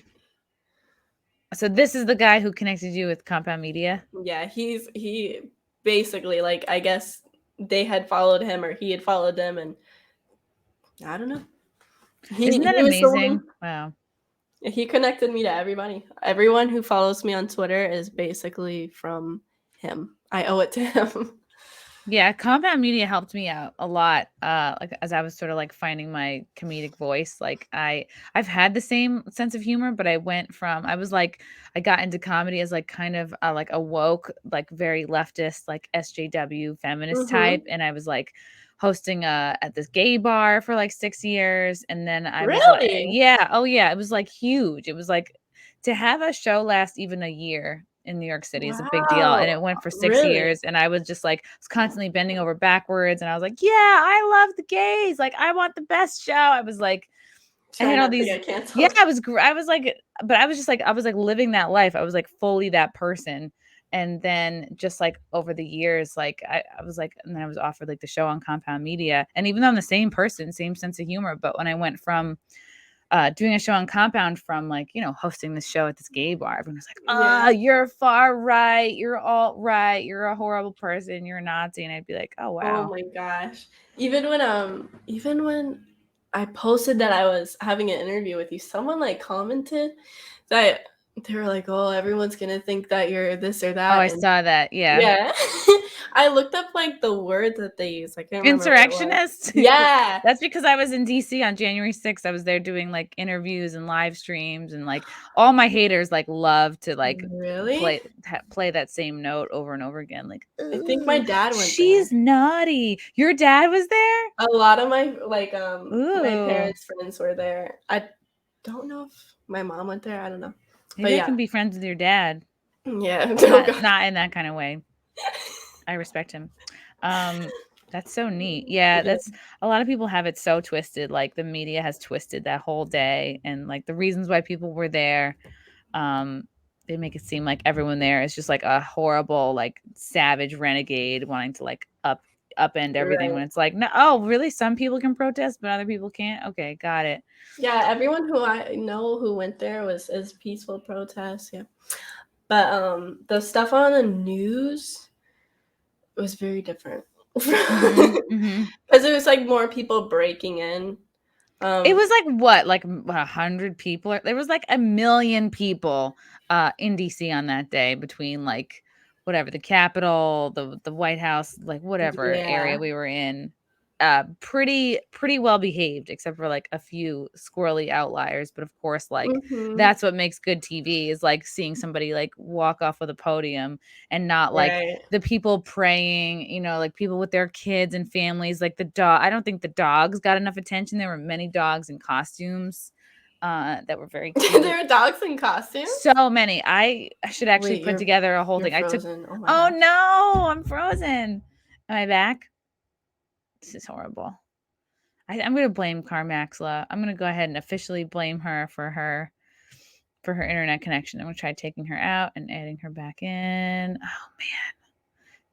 So this is the guy who connected you with Compound Media? Yeah, he basically like, I guess they had followed him or he had followed them, and I don't know. Isn't that amazing? Wow. He connected me to everybody. Everyone who follows me on Twitter is basically from him. I owe it to him. Yeah, Compound Media helped me out a lot. Like as I was sort of like finding my comedic voice. Like I've had the same sense of humor, but I got into comedy as like kind of like a woke, like very leftist, like SJW feminist type, and I was like hosting at this gay bar for like 6 years, and then I was like, it was like huge. It was like to have a show last even a year in New York City is a big deal, and it went for 6 years, and I was just like constantly bending over backwards, and I was like, yeah, I love the gays, like I want the best show. I was like, I had all these, I was living that life. I was like fully that person. And then just like over the years, like I was like, and then I was offered like the show on Compound Media, and even though I'm the same person, same sense of humor, but when I went from doing a show on Compound from like, hosting this show at this gay bar. Everyone was like, you're far right. You're alt right. You're a horrible person. You're a Nazi. And I'd be like, oh, wow. Oh my gosh. Even when I posted that I was having an interview with you, someone like commented that they were like, oh, everyone's going to think that you're this or that. Oh, I saw that. Yeah. Yeah. I looked up like the word that they use. I can't remember. Insurrectionist? Yeah. That's because I was in DC on January 6th. I was there doing like interviews and live streams, and like all my haters like love to like really play that same note over and over again. Like, I think my dad went she's there. naughty. Your dad was there? A lot of my my parents' friends were there. I don't know if my mom went there. I don't know. Maybe I can be friends with your dad. Yeah. Not in that kind of way. I respect him. That's so neat. Yeah, that's a lot of people have it so twisted. Like the media has twisted that whole day, and like the reasons why people were there, they make it seem like everyone there is just like a horrible, like savage renegade wanting to like upend everything. Right. When it's like, no, oh, really? Some people can protest, but other people can't. Okay, got it. Yeah, everyone who I know who went there is peaceful protests. Yeah, but the stuff on the news was very different. Because it was like more people breaking in. It was like what, like 100 people? There was like 1 million people in DC on that day, between like whatever, the Capitol, the White House, like whatever area we were in. Pretty well behaved, except for like a few squirrely outliers. But of course, like that's what makes good TV, is like seeing somebody like walk off with a podium, and not like the people praying, like people with their kids and families. Like the dog, I don't think the dogs got enough attention. There were many dogs in costumes that were very cute. There were dogs in costumes? So many. I should actually put together a whole thing. Frozen. Oh no, I'm frozen. Am I back? This is horrible. I'm going to blame Carm Maxla. I'm going to go ahead and officially blame her for her internet connection. I'm going to try taking her out and adding her back in. Oh, man.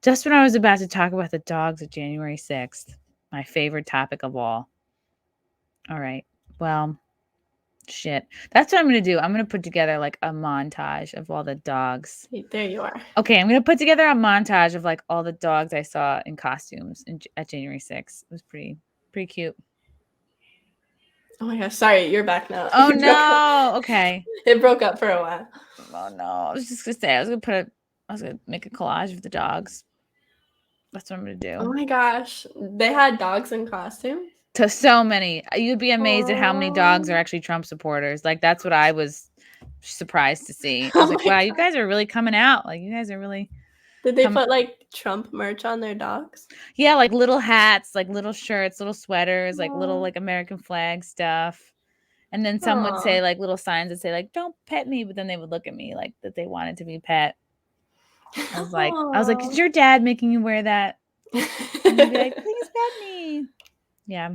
Just when I was about to talk about the dogs of January 6th, my favorite topic of all. All right. Well, shit. That's what I'm going to do. I'm going to put together like a montage of all the dogs. There you are. Okay. I'm going to put together a montage of like all the dogs I saw in costumes at January 6th. It was pretty cute. Oh my gosh, sorry, you're back now. Oh no. Okay. It broke up for a while. Oh no. I was just gonna say I was gonna make a collage of the dogs. That's what I'm gonna do. Oh my gosh. They had dogs in costume? To so many. You'd be amazed at how many dogs are actually Trump supporters. Like that's what I was surprised to see. I was like, wow, you guys are really coming out. Like you guys are really. Did they put like Trump merch on their dogs? Yeah, like little hats, like little shirts, little sweaters, like little like American flag stuff. And then some would say like little signs that say like, don't pet me, but then they would look at me like that they wanted to be pet. I was like, is your dad making you wear that? And he'd be like, please pet me. Yeah.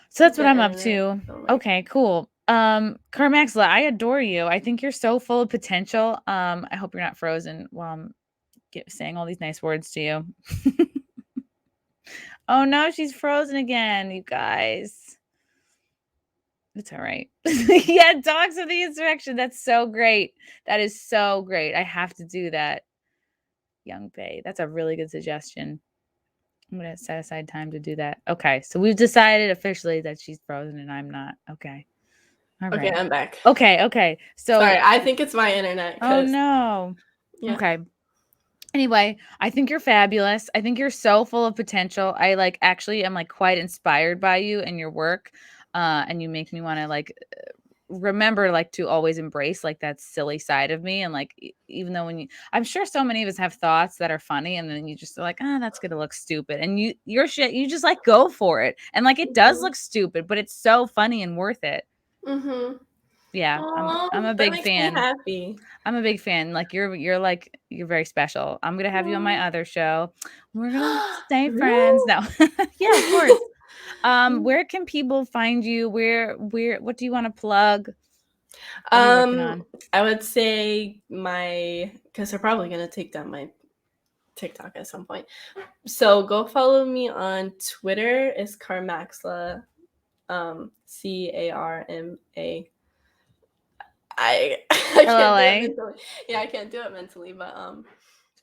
So that's what I'm up to. Okay, cool. Carmaxlla, I adore you. I think you're so full of potential. I hope you're not frozen while I'm saying all these nice words to you. Oh no, she's frozen again, you guys. It's all right. Yeah, dogs of the insurrection. That's so great. That is so great. I have to do that. Young Bay. That's a really good suggestion. I'm going to set aside time to do that. Okay. So we've decided officially that she's frozen and I'm not. Okay. All right. Okay, I'm back. Okay. So sorry, I think it's my internet. Oh no. Yeah. Okay. Anyway, I think you're fabulous. I think you're so full of potential. I am quite inspired by you and your work. And you make me want to remember to always embrace that silly side of me. And even though I'm sure so many of us have thoughts that are funny and then you just are like, that's going to look stupid. And your shit, you just go for it. And it does look stupid, but it's so funny and worth it. Mm-hmm. Yeah. I'm a big fan. Happy. I'm a big fan. You're very special. I'm going to have you on my other show. We're going to stay friends. No. Yeah, of course. Where can people find you? What do you want to plug? I would say because they're probably going to take down my TikTok at some point. So go follow me on Twitter. It's Carmaxlla. CARMA. I can't do LLA? it mentally. Yeah, I can't do it mentally, but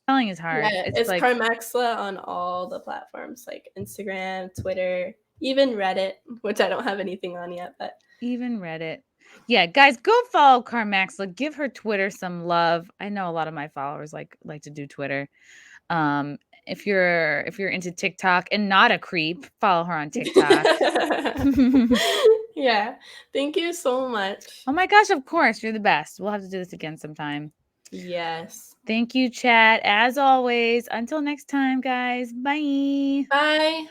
Spelling is hard. yeah, It's it's like Carmaxlla on all the platforms like Instagram, Twitter, even Reddit, which I don't have anything on yet, but even Reddit. Yeah, guys, go follow Carm Maxla. Give her Twitter some love. I know a lot of my followers like to do Twitter. If you're into TikTok and not a creep, follow her on TikTok. yeah. Thank you so much. Oh my gosh, of course. You're the best. We'll have to do this again sometime. Yes. Thank you, chat. As always, until next time, guys. Bye. Bye.